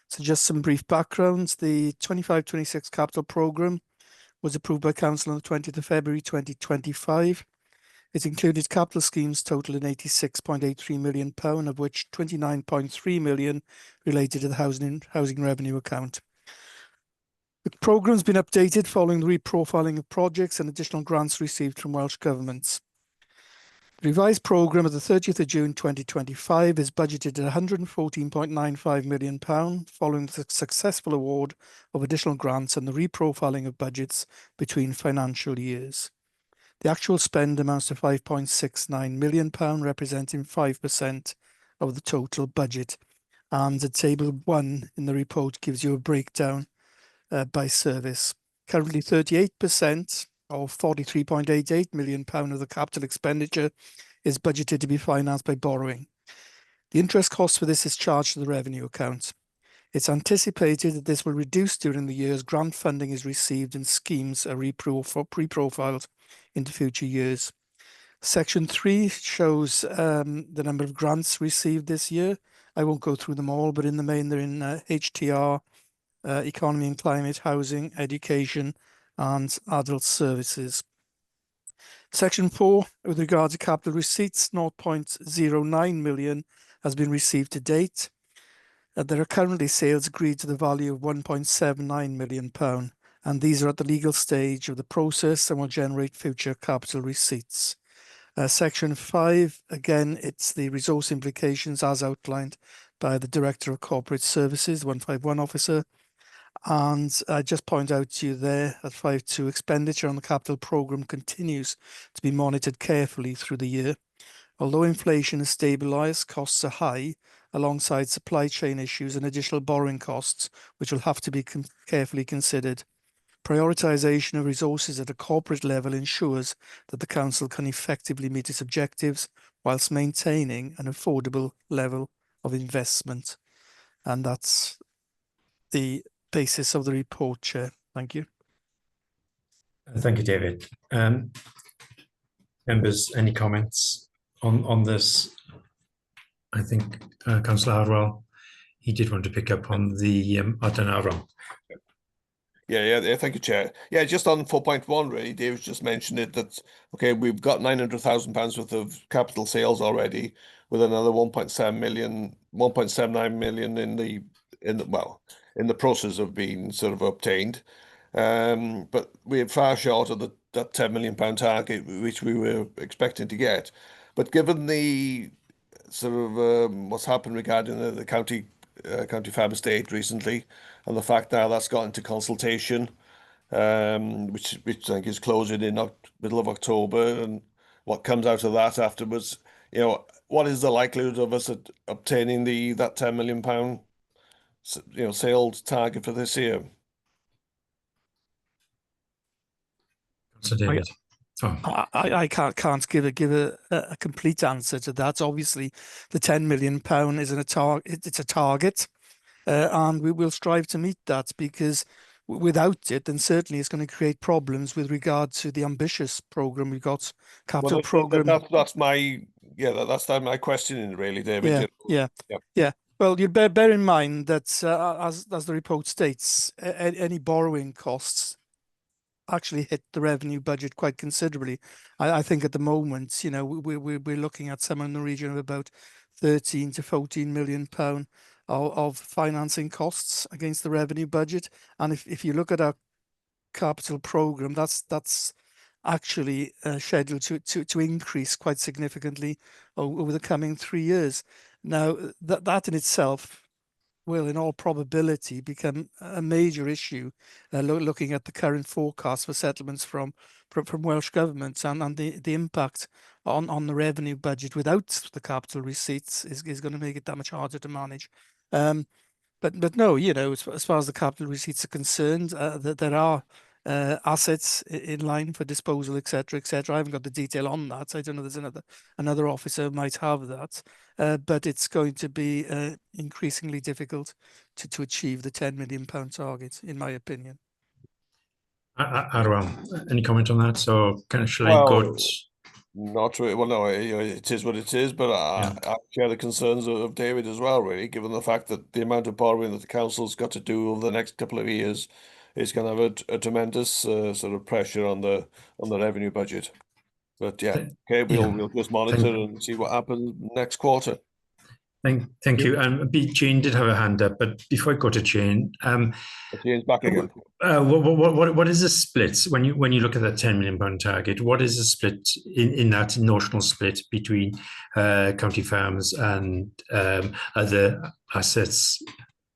So just some brief backgrounds. The 25-26 capital programme was approved by Council on the 20th of February 2025. It included capital schemes totaling £86.83 million, of which £29.3 million related to the housing revenue account. The programme has been updated following the reprofiling of projects and additional grants received from Welsh governments. The revised programme of the 30th of June 2025 is budgeted at £114.95 million, following the successful award of additional grants and the reprofiling of budgets between financial years. The actual spend amounts to £5.69 million, representing 5% of the total budget. And the table 1 in the report gives you a breakdown by service. Currently 38%, or £43.88 million of the capital expenditure, is budgeted to be financed by borrowing. The interest cost for this is charged to the revenue account. It's anticipated that this will reduce during the year as grant funding is received and schemes are pre-profiled into future years. Section 3 shows the number of grants received this year. I won't go through them all, but in the main they're in HTR, economy and climate, housing, education, and adult services. Section 4, with regard to capital receipts, 0.09 million has been received to date. There are currently sales agreed to the value of £1.79 million, and these are at the legal stage of the process and will generate future capital receipts. Section 5, again, it's the resource implications as outlined by the Director of Corporate Services, 151 officer. And I just point out to you there at 5.2, expenditure on the capital programme continues to be monitored carefully through the year. Although inflation has stabilised, costs are high, alongside supply chain issues and additional borrowing costs, which will have to be carefully considered. Prioritisation of resources at a corporate level ensures that the Council can effectively meet its objectives whilst maintaining an affordable level of investment. And that's the basis of the report, Chair. Thank you. Thank you, David. Members, any comments on this? I think Councillor Harwell, he did want to pick up on the, I don't know, Aaron. Yeah, thank you, Chair. Yeah, just on 4.1, really, David just mentioned it, that, okay, we've got £900,000 worth of capital sales already, with another 1.79 million in the process of being sort of obtained. But we're far short of that £10 million target, which we were expecting to get. But given the sort of what's happened regarding the county farm estate recently, and the fact now that's got into consultation, which I think is closing in middle of October, and what comes out of that afterwards, what is the likelihood of us obtaining that £10 million sales target for this year? So David. I can't give a complete answer to that. Obviously, the £10 million isn't a target; it's a target, and we will strive to meet that, because without it, then certainly it's going to create problems with regard to the ambitious programme we've got, capital programme. That's my question, really, David. Yeah. Well, you bear in mind that as the report states, any borrowing costs actually hit the revenue budget quite considerably. I think at the moment, we're looking at somewhere in the region of about £13 to £14 million of financing costs against the revenue budget. And if you look at our capital programme, that's actually scheduled to increase quite significantly over the coming 3 years. Now, that in itself will, in all probability, become a major issue, looking at the current forecast for settlements from Welsh Government, and the impact on the revenue budget without the capital receipts is going to make it that much harder to manage. But no, as far as the capital receipts are concerned, there are assets in line for disposal, etc., etc. I haven't got the detail on that. I don't know. There's another officer might have that, but it's going to be increasingly difficult to achieve the £10 million target, in my opinion. Arwan, any comment on that? So, shall I go? Not really. Well, no, it is what it is, but I share the concerns of David as well, really, given the fact that the amount of borrowing that the council's got to do over the next couple of years is going to have a tremendous sort of pressure on the revenue budget. But yeah, okay, we'll just monitor and see what happens next quarter. Thank you. Jane did have a hand up, but before I go to Jane, Jane's back again. What is the split when you look at that £10 million target? What is the split in that notional split between county farms and other assets,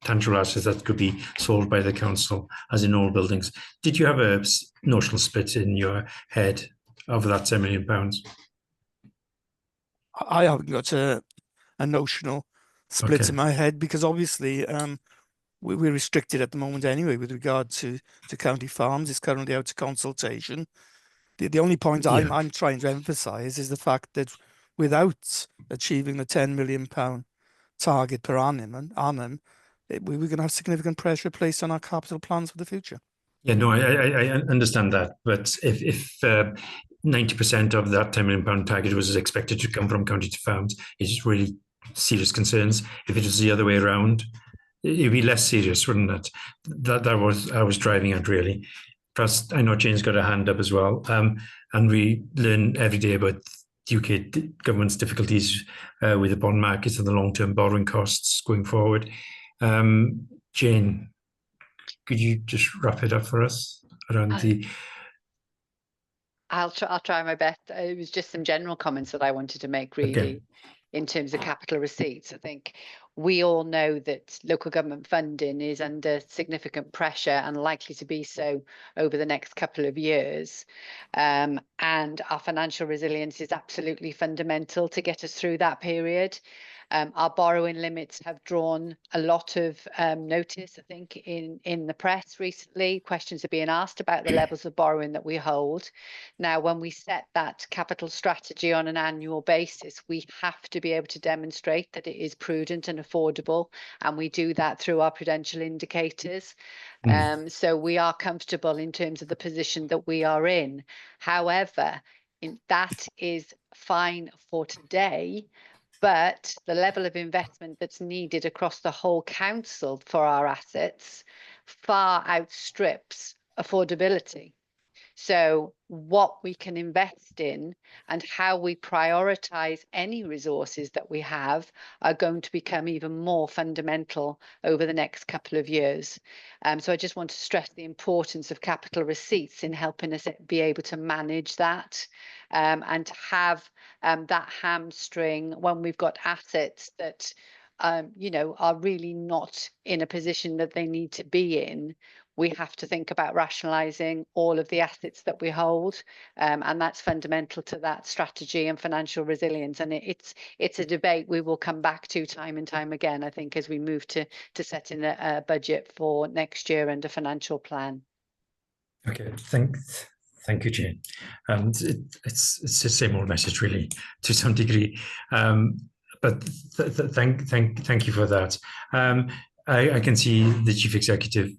tangible assets that could be sold by the council, as in all buildings? Did you have a notional split in your head of that £10 million? I haven't got a notional split in my head, because obviously we're restricted at the moment anyway with regard to county farms. It's currently out to consultation. The only point I'm trying to emphasise is the fact that without achieving the £10 million target per annum, we're going to have significant pressure placed on our capital plans for the future. Yeah, no, I understand that, but if 90% of that £10 million target was expected to come from county farms, it's really serious concerns. If it was the other way around, it'd be less serious, wouldn't it? That was I was driving at really. Plus, I know Jane's got a hand up as well. And we learn every day about the UK government's difficulties with the bond markets and the long-term borrowing costs going forward. Jane, could you just wrap it up for us around the? I'll try my best. It was just some general comments that I wanted to make, really. Okay. In terms of capital receipts, I think we all know that local government funding is under significant pressure and likely to be so over the next couple of years. And our financial resilience is absolutely fundamental to get us through that period. Our borrowing limits have drawn a lot of notice, I think, in the press recently. Questions are being asked about the levels of borrowing that we hold. Now, when we set that capital strategy on an annual basis, we have to be able to demonstrate that it is prudent and affordable, and we do that through our prudential indicators. So we are comfortable in terms of the position that we are in. However, that is fine for today. But the level of investment that's needed across the whole council for our assets far outstrips affordability. So what we can invest in and how we prioritise any resources that we have are going to become even more fundamental over the next couple of years. So I just want to stress the importance of capital receipts in helping us be able to manage that and to have that hamstring when we've got assets that are really not in a position that they need to be in. We have to think about rationalising all of the assets that we hold, and that's fundamental to that strategy and financial resilience. And it's a debate we will come back to time and time again, I think, as we move to setting a budget for next year and a financial plan. Okay, thank you, Jane. It's the same old message, really, to some degree. But thank you for that. I can see the Chief Executive.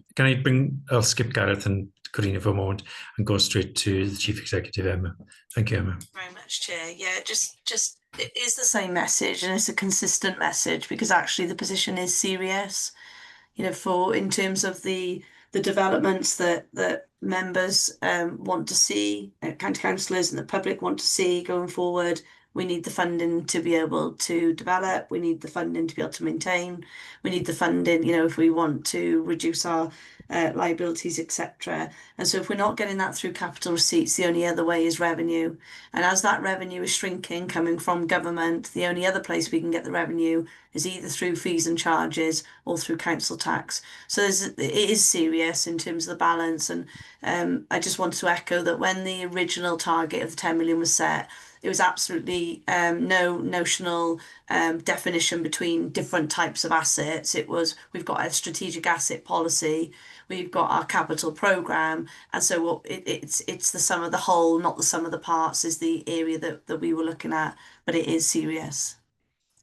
I'll skip Gareth and Corina for a moment and go straight to the Chief Executive, Emma. Thank you, Emma. Very much, Chair. Yeah, just it is the same message, and it's a consistent message, because actually the position is serious, in terms of the developments that members want to see, county councillors and the public want to see going forward. We need the funding to be able to develop. We need the funding to be able to maintain. We need the funding, if we want to reduce our liabilities, etc. And so if we're not getting that through capital receipts, the only other way is revenue. And as that revenue is shrinking coming from government, the only other place we can get the revenue is either through fees and charges or through council tax. So it is serious in terms of the balance. And I just want to echo that when the original target of the 10 million was set, it was absolutely no notional definition between different types of assets. It was, we've got a strategic asset policy, we've got our capital programme, and so it's the sum of the whole, not the sum of the parts, is the area that we were looking at, but it is serious.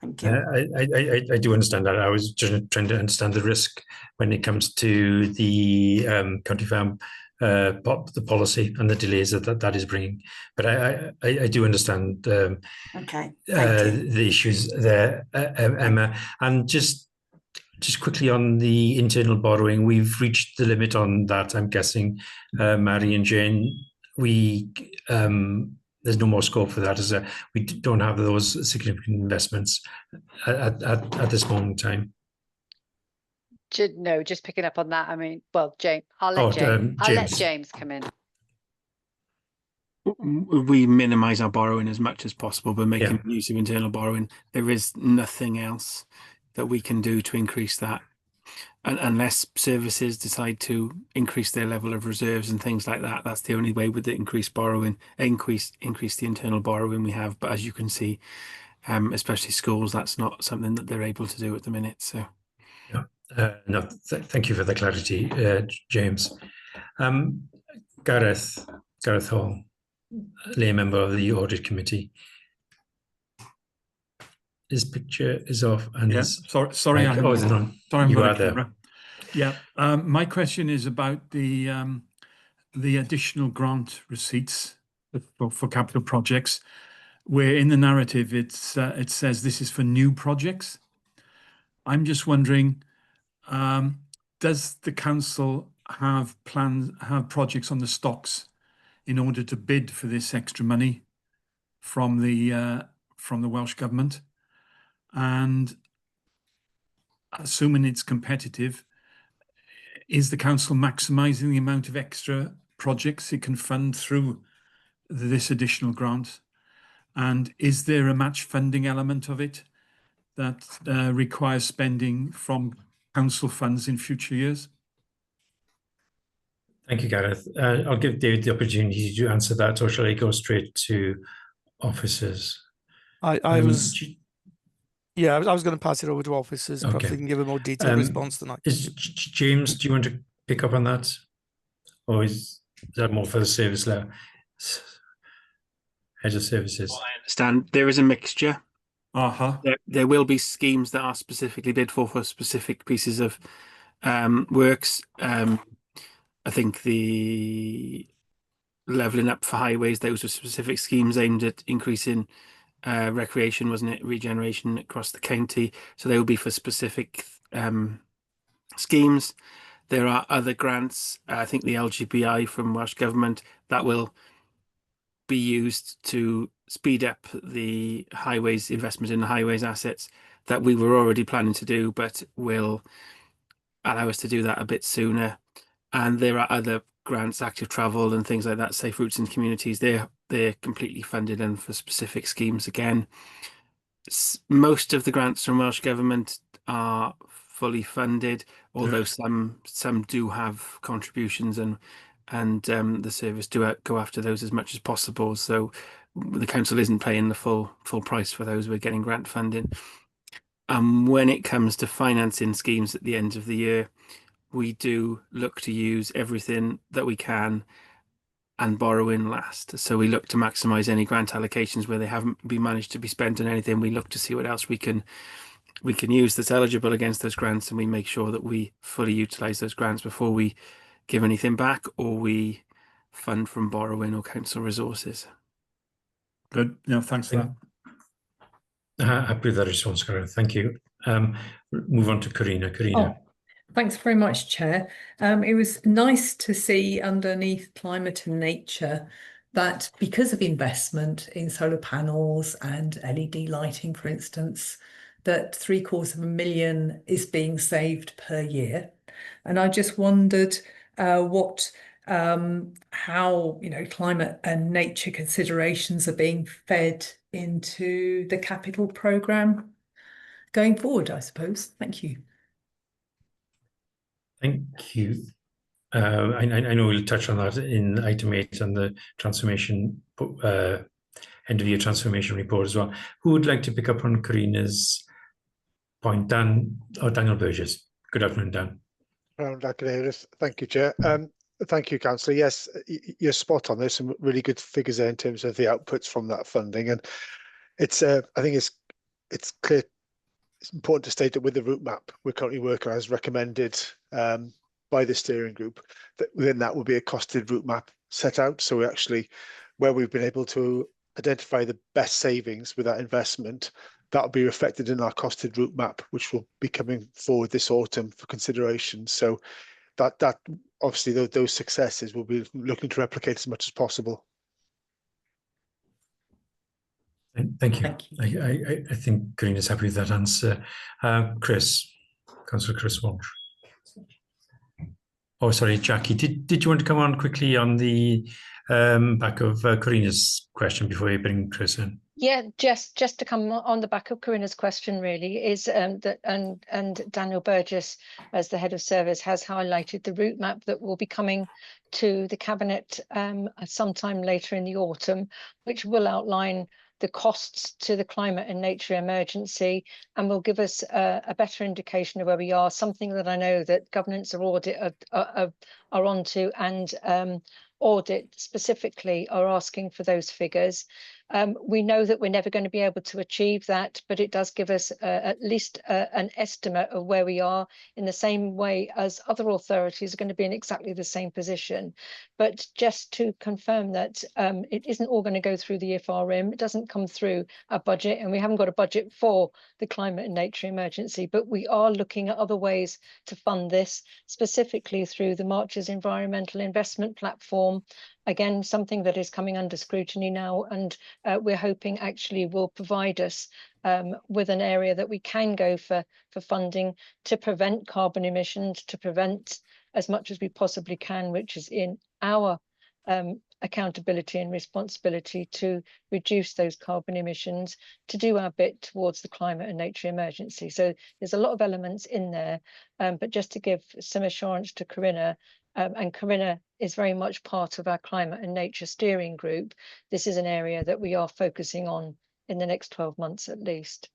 Thank you. I do understand that. I was just trying to understand the risk when it comes to the County Farm the policy and the delays that is bringing, but I do understand okay. The issues there, Emma. And just quickly on the internal borrowing, we've reached the limit on that, I'm guessing, Mary and Jane. There's no more scope for that, we don't have those significant investments at this moment in time. No, just picking up on that. I mean, well, James, I'll let James come in. We minimise our borrowing as much as possible by making use of internal borrowing. There is nothing else that we can do to increase that, unless services decide to increase their level of reserves and things like that. That's the only way with the increased borrowing, increase the internal borrowing we have. But as you can see, especially schools, that's not something that they're able to do at the minute. So. Yeah. No, thank you for the clarity, James. Gareth Hall, lay member of the Audit Committee. His picture is off, and sorry, sorry, I'm you are there. Yeah, my question is about the additional grant receipts for capital projects, where in the narrative it says this is for new projects. I'm just wondering, does the council have projects on the stocks in order to bid for this extra money from the Welsh Government? And assuming it's competitive, is the council maximising the amount of extra projects it can fund through this additional grant? And is there a match funding element of it that requires spending from council funds in future years? Thank you, Gareth. I'll give David the opportunity to answer that, or shall I go straight to officers? I was going to pass it over to officers. Perhaps Okay. they can give a more detailed response than I can. James, do you want to pick up on that? Or is that more for the service level? Head of services. Well, I understand there is a mixture. Uh-huh. There will be schemes that are specifically bid for specific pieces of works. I think the levelling up for highways, those were specific schemes aimed at increasing recreation, wasn't it? Regeneration across the county. So they will be for specific schemes. There are other grants, I think the LGPI from Welsh Government, that will be used to speed up the highways, investment in the highways assets that we were already planning to do, but will allow us to do that a bit sooner. And there are other grants, active travel and things like that, safe routes in communities. They're completely funded and for specific schemes again. Most of the grants from Welsh Government are fully funded, although some do have contributions, and the service do go after those as much as possible. So the council isn't paying the full price for those. We're getting grant funding. And when it comes to financing schemes at the end of the year, we do look to use everything that we can and borrow in last. So we look to maximise any grant allocations where they haven't been managed to be spent on anything. We look to see what else we can use that's eligible against those grants, and we make sure that we fully utilise those grants before we give anything back or we fund from borrowing or council resources. Good. Yeah, thanks for that. Happy with that response, Gareth. Thank you. Move on to Karina. Oh, thanks very much, Chair. It was nice to see underneath climate and nature that because of investment in solar panels and LED lighting, for instance, that £750,000 is being saved per year. And I just wondered how climate and nature considerations are being fed into the capital programme going forward, I suppose. Thank you. Thank you. I know we'll touch on that in item 8 and the transformation end of year transformation report as well. Who would like to pick up on Karina's point? Dan or Daniel Burgess? Good afternoon, Dan. Thank you, Chair. Thank you, Councillor. Yes, you're spot on. There's some really good figures there in terms of the outputs from that funding, and it's I think it's clear. It's important to state that with the route map we're currently working as recommended by the steering group, that within that will be a costed route map set out. So we actually, where we've been able to identify the best savings with that investment, that will be reflected in our costed route map, which will be coming forward this autumn for consideration. So that obviously those successes will be looking to replicate as much as possible. Thank you. I think Karina's happy with that answer. Chris, Councillor Chris Walsh. Oh, sorry, Jackie. Did you want to come on quickly on the back of Karina's question before you bring Chris in? Yeah, just to come on the back of Karina's question, really, is that and Daniel Burgess, as the head of service, has highlighted the route map that will be coming to the Cabinet sometime later in the autumn, which will outline the costs to the climate and nature emergency, and will give us a better indication of where we are. Something that I know that governance are onto, and audit specifically are asking for those figures. We know that we're never going to be able to achieve that, but it does give us at least an estimate of where we are, in the same way as other authorities are going to be in exactly the same position. But just to confirm that it isn't all going to go through the FRM, it doesn't come through our budget, and we haven't got a budget for the climate and nature emergency, but we are looking at other ways to fund this, specifically through the Marches Environmental Investment Platform. Again, something that is coming under scrutiny now, and we're hoping actually will provide us with an area that we can go for funding to prevent carbon emissions, to prevent as much as we possibly can, which is in our accountability and responsibility to reduce those carbon emissions, to do our bit towards the climate and nature emergency. So there's a lot of elements in there, but just to give some assurance to Corinna, and Corinna is very much part of our climate and nature steering group, this is an area that we are focusing on in the next 12 months at least.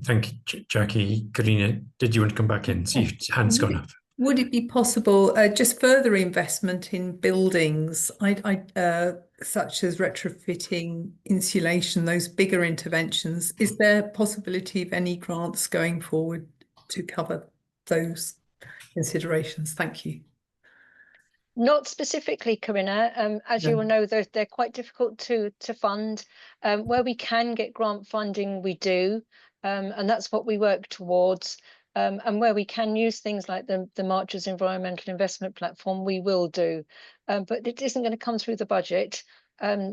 Thank you, Jackie. Corinna, did you want to come back in? See, your hand's gone up. Would it be possible just further investment in buildings, such as retrofitting, insulation, those bigger interventions? Is there possibility of any grants going forward to cover those considerations? Thank you. Not specifically, Corinna. As you will know, they're quite difficult to fund. Where we can get grant funding, we do, and that's what we work towards. And where we can use things like the Marches Environmental Investment Platform, we will do. But it isn't going to come through the budget.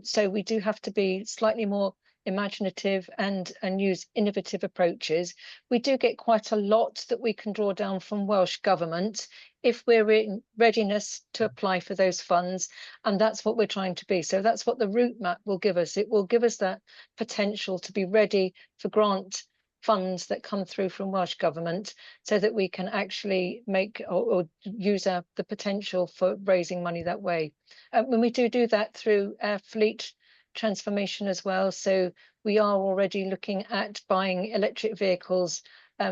So we do have to be slightly more imaginative and use innovative approaches. We do get quite a lot that we can draw down from Welsh Government if we're in readiness to apply for those funds, and that's what we're trying to be. So that's what the route map will give us. It will give us that potential to be ready for grant funds that come through from Welsh Government, so that we can actually make or use the potential for raising money that way. When we do that through our fleet transformation as well. So we are already looking at buying electric vehicles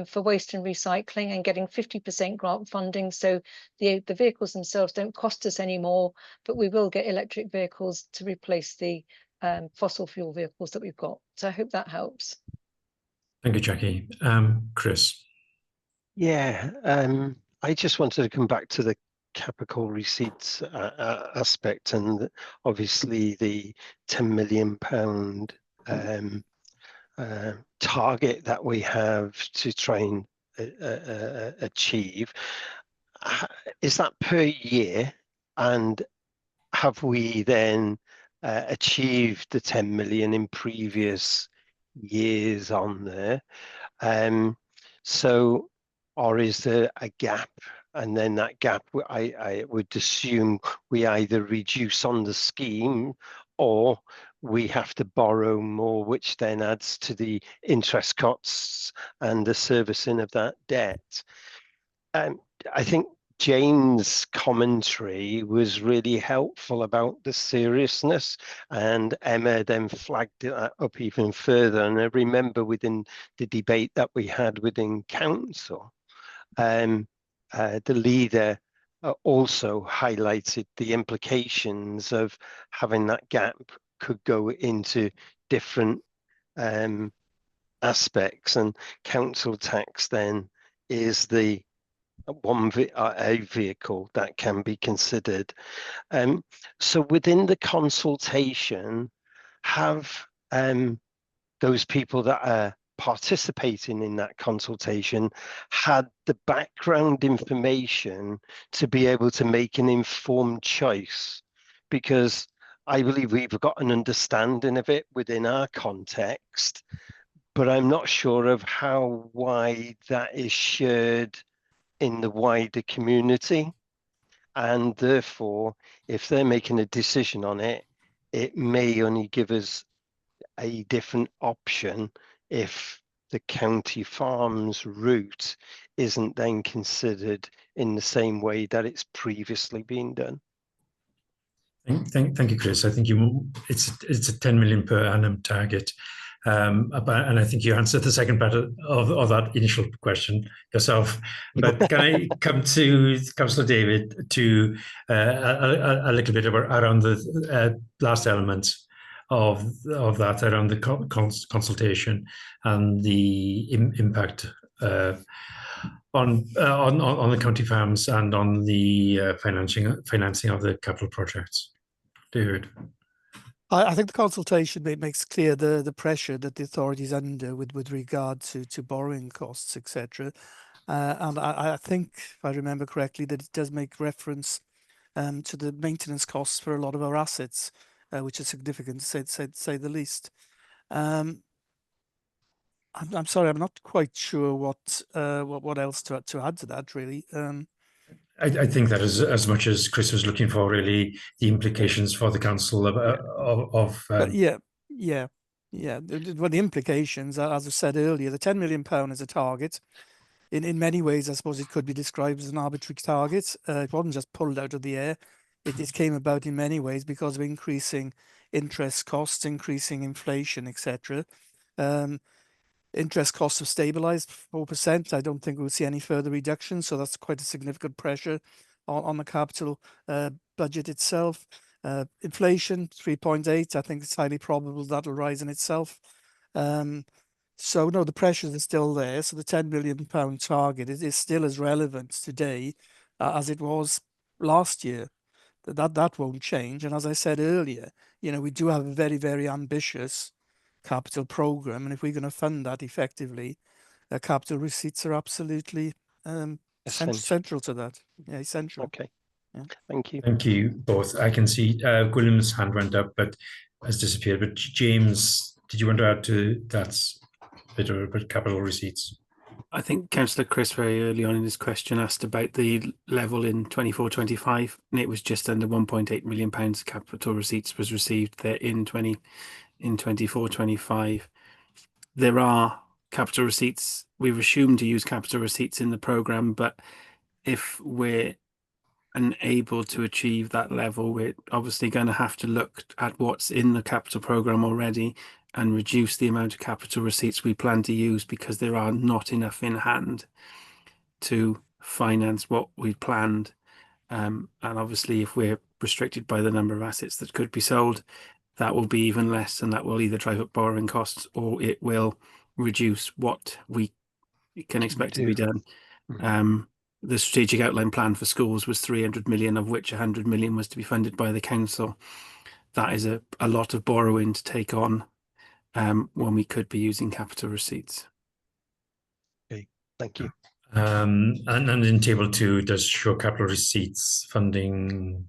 for waste and recycling and getting 50% grant funding. So the vehicles themselves don't cost us any more, but we will get electric vehicles to replace the fossil fuel vehicles that we've got. So I hope that helps. Thank you, Jackie. Chris. Yeah, I just wanted to come back to the capital receipts aspect, and obviously the £10 million target that we have to try and achieve. Is that per year, and have we then achieved the 10 million in previous years on there? So, or is there a gap? And then that gap, I would assume we either reduce on the scheme or we have to borrow more, which then adds to the interest costs and the servicing of that debt. I think Jane's commentary was really helpful about the seriousness, and Emma then flagged it up even further. And I remember within the debate that we had within council, the leader also highlighted the implications of having that gap could go into different aspects, and council tax then is the a vehicle that can be considered. So within the consultation, have those people that are participating in that consultation had the background information to be able to make an informed choice? Because I believe we've got an understanding of it within our context, but I'm not sure of how wide that is shared in the wider community. And therefore, if they're making a decision on it, it may only give us a different option if the county farms route isn't then considered in the same way that it's previously been done. Thank you, Chris. I think it's a 10 million per annum target. And I think you answered the second part of that initial question yourself. But can I come to Councillor David to a little bit around the last element of that around the consultation and the impact on the county farms and on the financing of the capital projects. David. I think the consultation makes clear the pressure that the authority is under with regard to borrowing costs, etc. And I think, if I remember correctly, that it does make reference to the maintenance costs for a lot of our assets, which is significant, to say the least. I'm sorry, I'm not quite sure what else to add to that, really. I think that is as much as Chris was looking for, really, the implications for the council of yeah. Well, the implications, as I said earlier, the £10 million is a target. In many ways, I suppose it could be described as an arbitrary target. It wasn't just pulled out of the air. It came about in many ways because of increasing interest costs, increasing inflation, etc. Interest costs have stabilized 4%. I don't think we'll see any further reduction. So that's quite a significant pressure on the capital budget itself. Inflation, 3.8. I think it's highly probable that'll rise in itself. So no, the pressures are still there. So the £10 million target is still as relevant today as it was last year. That won't change. And as I said earlier, we do have a very, very ambitious capital program, and if we're going to fund that effectively, capital receipts are absolutely central to that. Yeah, essential. Okay. Yeah. Thank you. Thank you both. I can see William's hand went up, but has disappeared. But James, did you want to add to that bit about capital receipts? I think Councillor Chris very early on in his question asked about the level in 24-25, and it was just under £1.8 million capital receipts was received there in 24-25. There are capital receipts. We've assumed to use capital receipts in the programme, but if we're unable to achieve that level, we're obviously going to have to look at what's in the capital programme already and reduce the amount of capital receipts we plan to use, because there are not enough in hand to finance what we planned. And obviously, if we're restricted by the number of assets that could be sold, that will be even less, and that will either drive up borrowing costs or it will reduce what we can expect to be done. The strategic outline plan for schools was 300 million, of which 100 million was to be funded by the council. That is a lot of borrowing to take on when we could be using capital receipts. Okay, thank you. And in table 2 does show capital receipts funding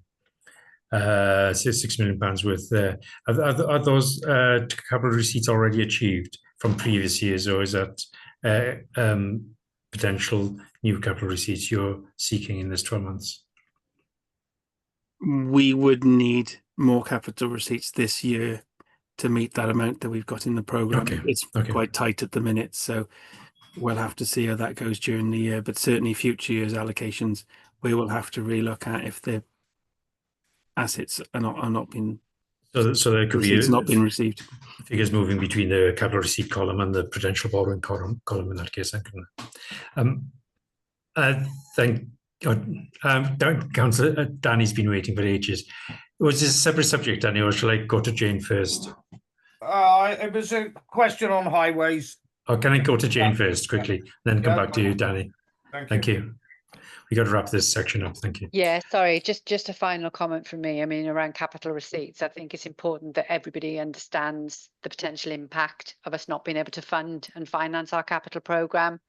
£6 million worth there. Are those capital receipts already achieved from previous years, or is that potential new capital receipts you're seeking in this 12 months? We would need more capital receipts this year to meet that amount that we've got in the programme. Okay. It's quite tight at the minute, so we'll have to see how that goes during the year. But certainly future years' allocations, we will have to relook at if the assets are not being. So there could be not been received. Figures moving between the capital receipt column and the potential borrowing column in that case. Thank God. Councillor Danny's been waiting for ages. Was this a separate subject, Danny, or shall I go to Jane first? It was a question on highways. Or can I go to Jane first quickly, then come back to you, Danny? Thank you. We got to wrap this section up. Thank you. Yeah, sorry, just a final comment from me. I mean, around capital receipts, I think it's important that everybody understands the potential impact of us not being able to fund and finance our capital programme.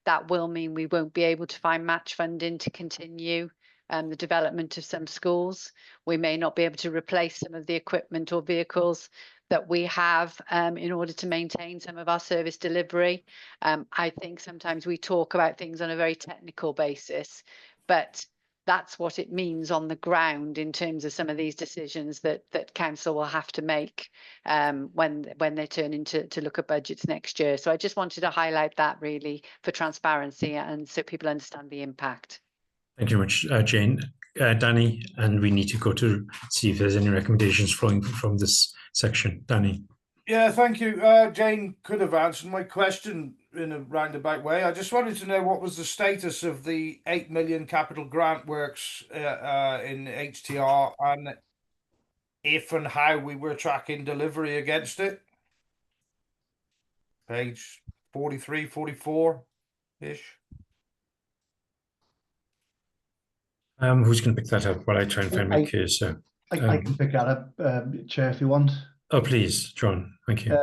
That will mean we won't be able to find match funding to continue the development of some schools. We may not be able to replace some of the equipment or vehicles that we have in order to maintain some of our service delivery. I think sometimes we talk about things on a very technical basis, but that's what it means on the ground in terms of some of these decisions that council will have to make when they turn into to look at budgets next year. So I just wanted to highlight that really for transparency and so people understand the impact. Thank you very much, Jane. Danny, and we need to go to see if there's any recommendations flowing from this section. Danny. Yeah, thank you. Jane could have answered my question in a roundabout way. I just wanted to know what was the status of the 8 million capital grant works in HTR, and if and how we were tracking delivery against it. Page 43, 44-ish. Who's going to pick that up while I try and find my cursor? I can pick that up, Chair, if you want. Oh, please, John. Thank you.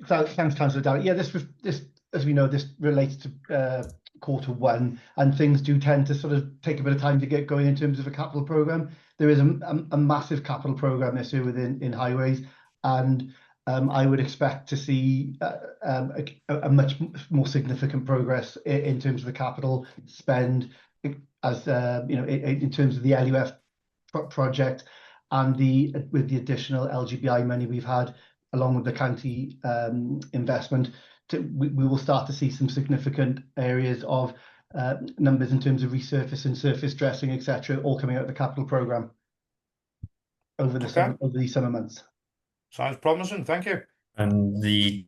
Thanks, Councillor Dowie. Yeah, this, as we know, this relates to Q1, and things do tend to sort of take a bit of time to get going in terms of a capital programme. There is a massive capital programme this year within highways, and I would expect to see a much more significant progress in terms of the capital spend, as you know, in terms of the LUF project, and with the additional LGBI money we've had, along with the county investment. We will start to see some significant areas of numbers in terms of resurfacing, surface dressing, etc., all coming out of the capital programme over the summer months. Sounds promising. Thank you. And the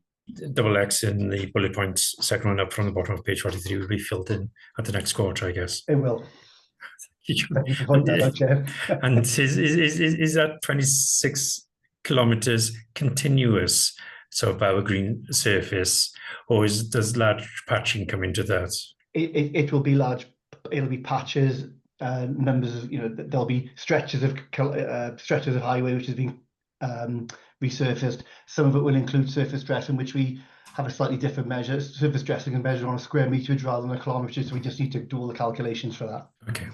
double X in the bullet points, second one up from the bottom of page 43, will be filled in at the next quarter, I guess. It will. And is that 26 kilometres continuous, so Bower Green surface, or does large patching come into that? It will be large. It'll be patches, numbers of, you know, there'll be stretches of highway which is being resurfaced. Some of it will include surface dressing, which we have a slightly different measure. Surface dressing and measure on a square meterage rather than a kilometre, so we just need to do all the calculations for that. Okay.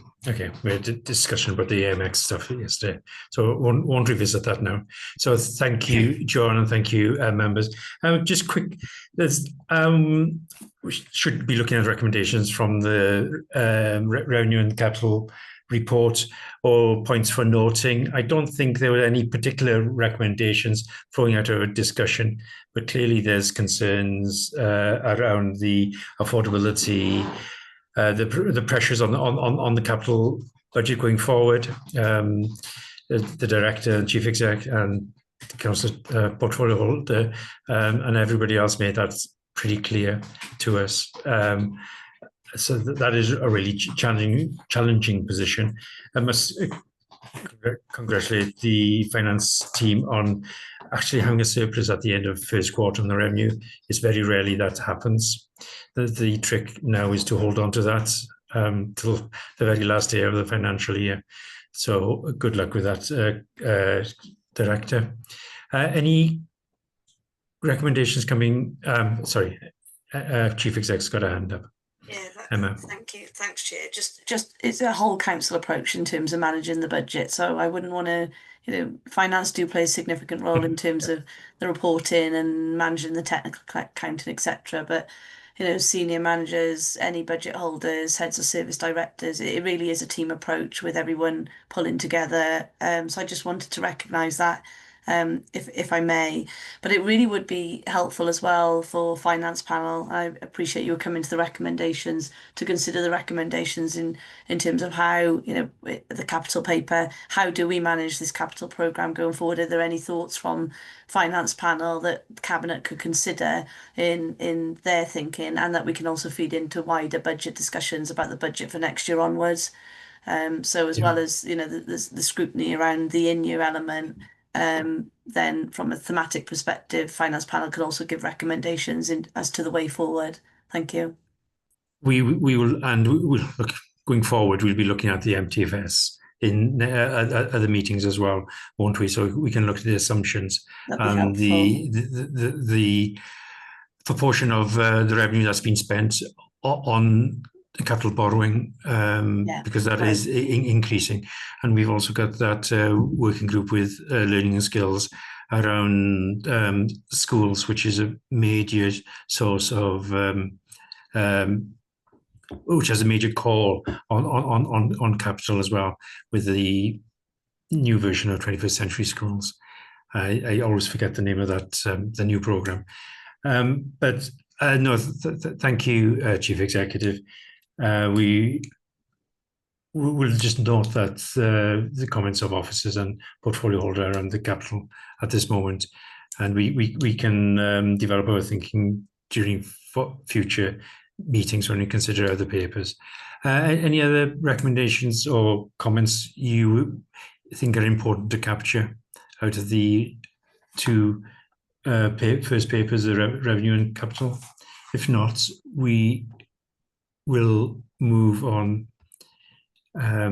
We had a discussion about the AMX stuff yesterday, so won't revisit that now. So thank you, John, and thank you, members. Just quick, we should be looking at recommendations from the revenue and capital report or points for noting. I don't think there were any particular recommendations flowing out of a discussion, but clearly there's concerns around the affordability, the pressures on the capital budget going forward. The director and chief exec and the council portfolio holder and everybody else made that pretty clear to us. So that is a really challenging position. I must congratulate the finance team on actually having a surplus at the end of first quarter on the revenue. It's very rarely that happens. The trick now is to hold on to that till the very last day of the financial year. So good luck with that, Director. Any recommendations coming? Sorry, Chief Exec's got a hand up. Yeah, Emma. Thank you. Thanks, Chair. Just it's a whole council approach in terms of managing the budget. So I wouldn't want to, you know, finance do play a significant role in terms of the reporting and managing the technical accounting, etc. But, you know, senior managers, any budget holders, heads of service directors, it really is a team approach with everyone pulling together. So I just wanted to recognise that. If I may, but it really would be helpful as well for finance panel. I appreciate you coming to the recommendations, to consider the recommendations in terms of how, you know, the capital paper, how do we manage this capital programme going forward? Are there any thoughts from finance panel that cabinet could consider in their thinking, and that we can also feed into wider budget discussions about the budget for next year onwards? So as well as, you know, the scrutiny around the in-year element, then from a thematic perspective, finance panel can also give recommendations as to the way forward. Thank you. We will, and we'll look going forward. We'll be looking at the MTFS in other meetings as well, won't we? So we can look at the assumptions and the proportion of the revenue that's been spent on capital borrowing, because that is increasing. And we've also got that working group with learning and skills around schools, which is a major source of, which has a major call on capital as well, with the new version of 21st Century Schools. I always forget the name of that, the new programme. But no, thank you, Chief Executive. We will just note that the comments of officers and portfolio holder around the capital at this moment, and we can develop our thinking during future meetings when we consider other papers. Any other recommendations or comments you think are important to capture out of the two first papers, the revenue and capital? If not, we will move on. There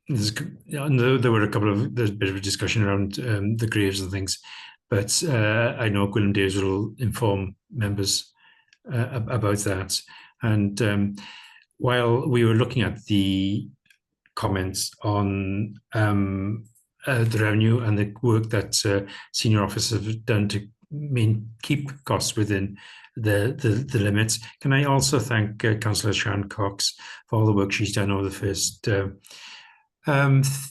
were a couple of, there's a bit of a discussion around the graves and things, but I know Gwilym Davies will inform members about that. And while we were looking at the comments on the revenue and the work that senior officers have done to keep costs within the limits, can I also thank Councillor Sian Cox for all the work she's done over the first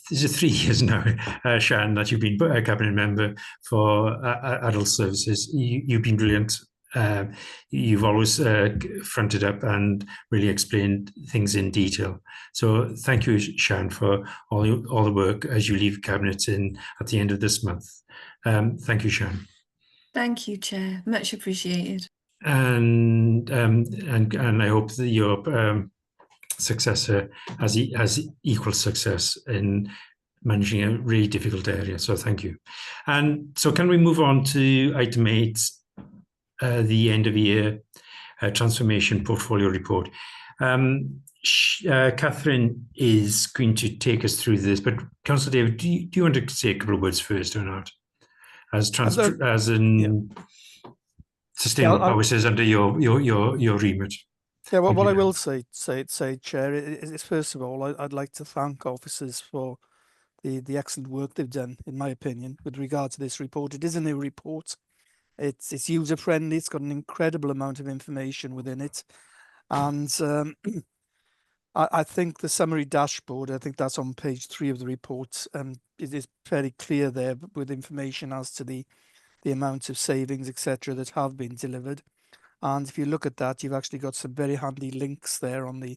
is it 3 years now, Sian, that you've been a cabinet member for adult services. You've been brilliant. You've always fronted up and really explained things in detail. So thank you, Sian, for all the work as you leave cabinet at the end of this month. Thank you, Sian. Thank you, Chair. Much appreciated. And I hope that your successor has equal success in managing a really difficult area. So thank you. And so can we move on to item 8, the end of year transformation portfolio report? Catherine is going to take us through this, but Councillor David, do you want to say a couple of words first or not? As in sustainable power says under your remit. Yeah, well, what I will say, Chair, is first of all, I'd like to thank officers for the excellent work they've done, in my opinion, with regard to this report. It is a new report. It's user friendly. It's got an incredible amount of information within it, and I think the summary dashboard, I think that's on page 3 of the report, it is very clear there with information as to the amount of savings, etc., that have been delivered. And if you look at that, you've actually got some very handy links there on the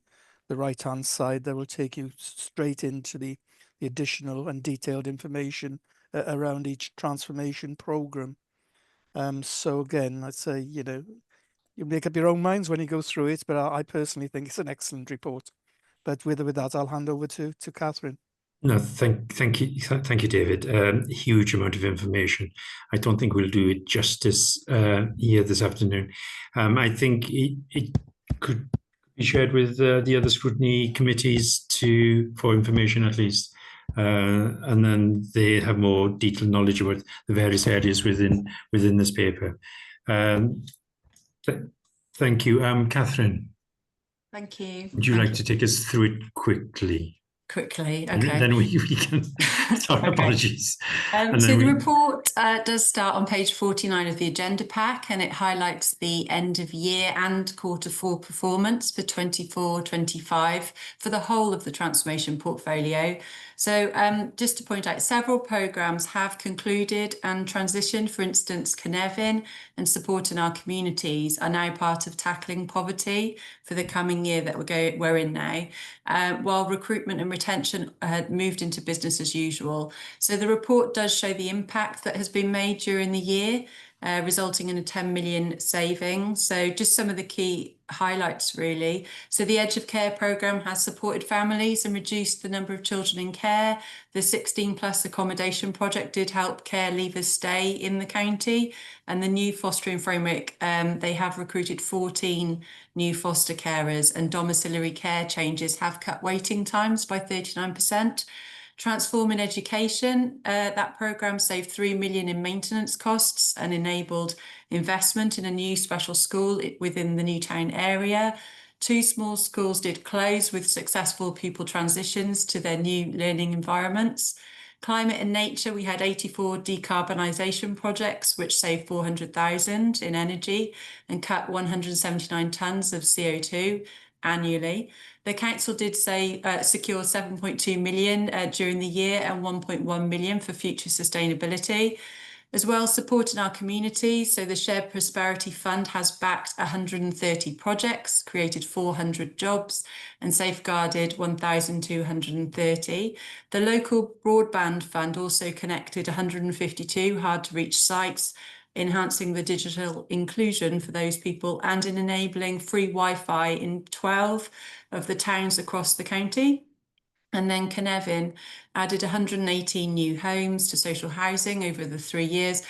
right-hand side that will take you straight into the additional and detailed information around each transformation program. So again, I'd say, you make up your own minds when you go through it, but I personally think it's an excellent report. But with that, I'll hand over to Catherine. No, thank you, David. Huge amount of information. I don't think we'll do it justice here this afternoon. I think it could be shared with the other scrutiny committees for information at least, and then they have more detailed knowledge about the various areas within this paper. Thank you, Catherine. Thank you. Would you like to take us through it quickly? Okay. And then we can. Sorry, Okay. Apologies. So the report does start on page 49 of the agenda pack, and it highlights the end of year and Q4 performance for 24-25 for the whole of the transformation portfolio. So just to point out, several programmes have concluded and transitioned. For instance, Cynefin and Support in Our Communities are now part of Tackling Poverty for the coming year that we're in now, while recruitment and retention had moved into business as usual. So the report does show the impact that has been made during the year, resulting in a 10 million saving. So just some of the key highlights really. So the Edge of Care programme has supported families and reduced the number of children in care. The 16+ accommodation project did help care leavers stay in the county, and the new fostering framework, they have recruited 14 new foster carers, and domiciliary care changes have cut waiting times by 39%. Transforming Education, that programme saved 3 million in maintenance costs and enabled investment in a new special school within the Newtown area. 2 small schools did close with successful pupil transitions to their new learning environments. Climate and Nature, we had 84 decarbonisation projects, which saved 400,000 in energy and cut 179 tonnes of CO2 annually. The council did secure 7.2 million during the year and 1.1 million for future sustainability. As well, Support in Our Communities. So the Shared Prosperity Fund has backed 130 projects, created 400 jobs and safeguarded 1,230. The Local Broadband Fund also connected 152 hard to reach sites, enhancing the digital inclusion for those people and in enabling free Wi-Fi in 12 of the towns across the county. And then Carnarvon added 118 new homes to social housing over the 3 years,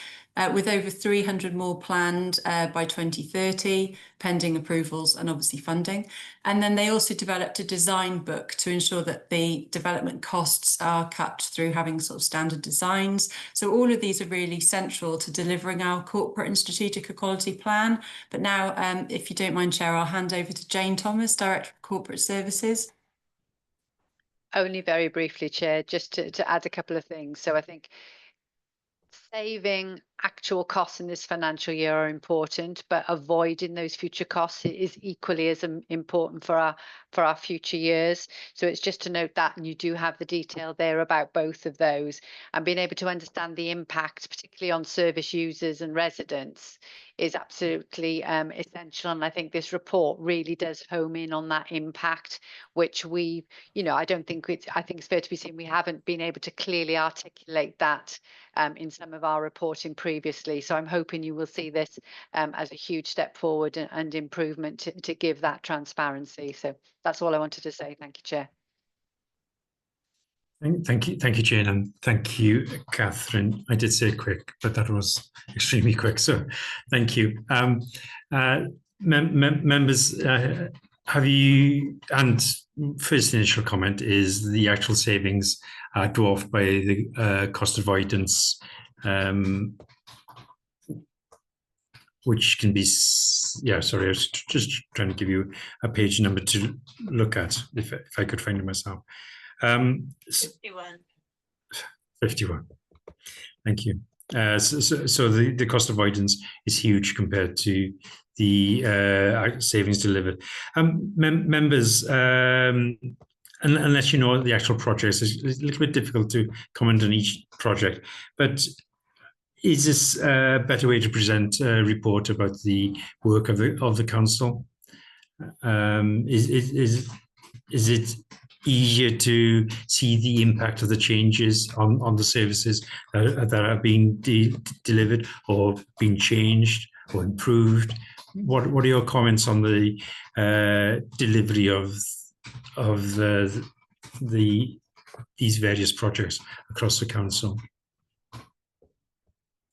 with over 300 more planned by 2030, pending approvals and obviously funding. And then they also developed a design book to ensure that the development costs are cut through having sort of standard designs. So all of these are really central to delivering our corporate and strategic equality plan. But now, if you don't mind, Chair, I'll hand over to Jane Thomas, Director of Corporate Services. Only very briefly, Chair, just to add a couple of things. So I think saving actual costs in this financial year are important, but avoiding those future costs is equally as important for our future years. So it's just to note that, and you do have the detail there about both of those, and being able to understand the impact, particularly on service users and residents, is absolutely essential. And I think this report really does home in on that impact, which we, I think it's fair to be saying we haven't been able to clearly articulate that in some of our reporting previously. So I'm hoping you will see this as a huge step forward and improvement to give that transparency. So that's all I wanted to say. Thank you, Chair. Thank you, Jane, and thank you, Catherine. I did say quick, but that was extremely quick, so thank you. Members, have you, and first initial comment is the actual savings dwarfed by the cost avoidance, which can be, sorry, I was just trying to give you a page number to look at, if I could find it myself. 51. Thank you. So the cost avoidance is huge compared to the savings delivered. Members, unless you know the actual projects, it's a little bit difficult to comment on each project, but is this a better way to present a report about the work of the council? Is it easier to see the impact of the changes on the services that are being delivered or being changed or improved? What are your comments on the delivery of these various projects across the council?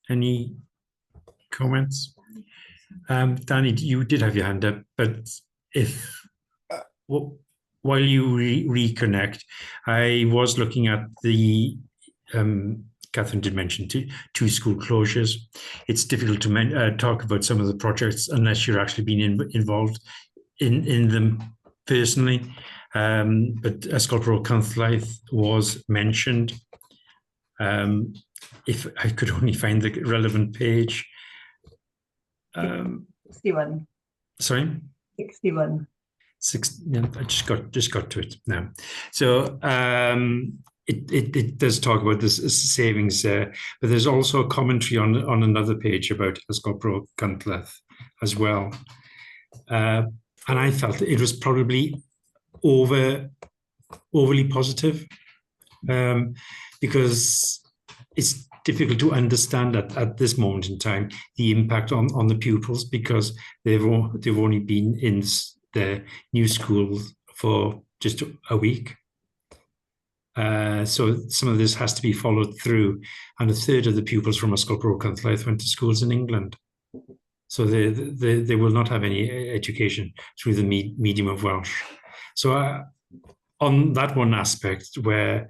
Any comments? Danny, you did have your hand up, but while you reconnect, I was looking at the, Catherine did mention two school closures. It's difficult to talk about some of the projects unless you're actually being involved in them personally. But Ysgol Bro Cynllaeth was mentioned. If I could only find the relevant page. 61. Sorry? 61. I just got to it now. So it does talk about this savings, but there's also a commentary on another page about Ysgol Bro Cynllaeth as well. And I felt it was probably overly positive, because it's difficult to understand at this moment in time the impact on the pupils, because they've only been in the new school for just a week. So some of this has to be followed through, and a third of the pupils from Ysgol Bro Cynllaeth went to schools in England. So they will not have any education through the medium of Welsh. So on that one aspect where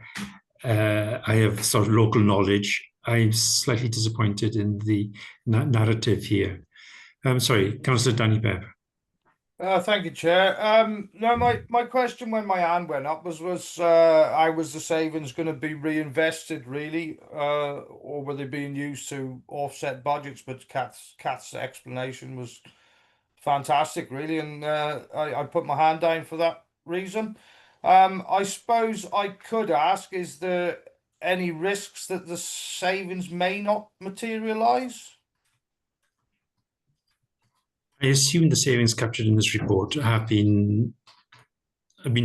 I have sort of local knowledge, I'm slightly disappointed in the narrative here. Sorry, Councillor Danny Bebb. Thank you, Chair. No, my question when my hand went up was the savings going to be reinvested really, or were they being used to offset budgets? But Kath's explanation was fantastic, really, and I put my hand down for that reason. I suppose I could ask: is there any risks that the savings may not materialise? I assume the savings captured in this report have been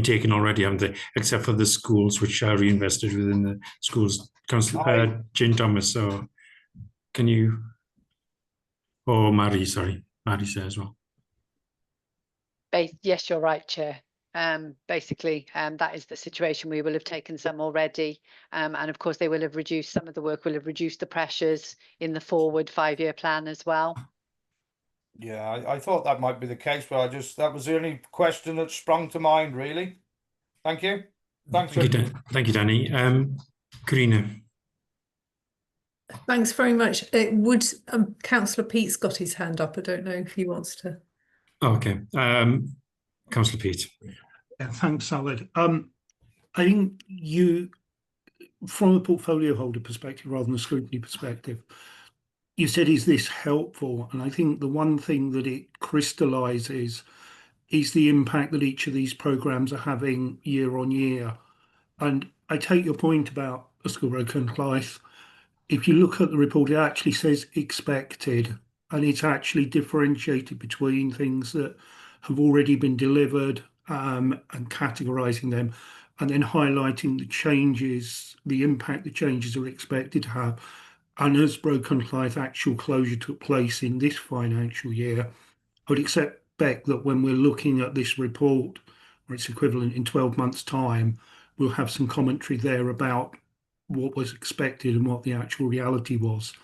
taken already, haven't they? Except for the schools, which are reinvested within the schools. Councillor Jane Thomas, or can you? Or Mary, sorry, Mary says as well. Yes, you're right, Chair. Basically, that is the situation. We will have taken some already, and of course they will have reduced some of the work, will have reduced the pressures in the forward 5-year plan as well. Yeah, I thought that might be the case, but that was the only question that sprung to mind, really. Thank you. Thanks. Thank you, Danny. Karina. Thanks very much. Councillor Pete's got his hand up. I don't know if he wants to. Okay. Councillor Pete. Yeah, thanks, Salad. I think you, from a portfolio holder perspective rather than a scrutiny perspective, you said, is this helpful? And I think the one thing that it crystallises is the impact that each of these programmes are having year on year. And I take your point about a School Road Clythe. If you look at the report, it actually says expected, and it's actually differentiated between things that have already been delivered and categorising them, and then highlighting the changes, the impact the changes are expected to have. And as Road Clythe actual closure took place in this financial year, I would expect that when we're looking at this report, or its equivalent in 12 months' time, we'll have some commentary there about what was expected and what the actual reality was.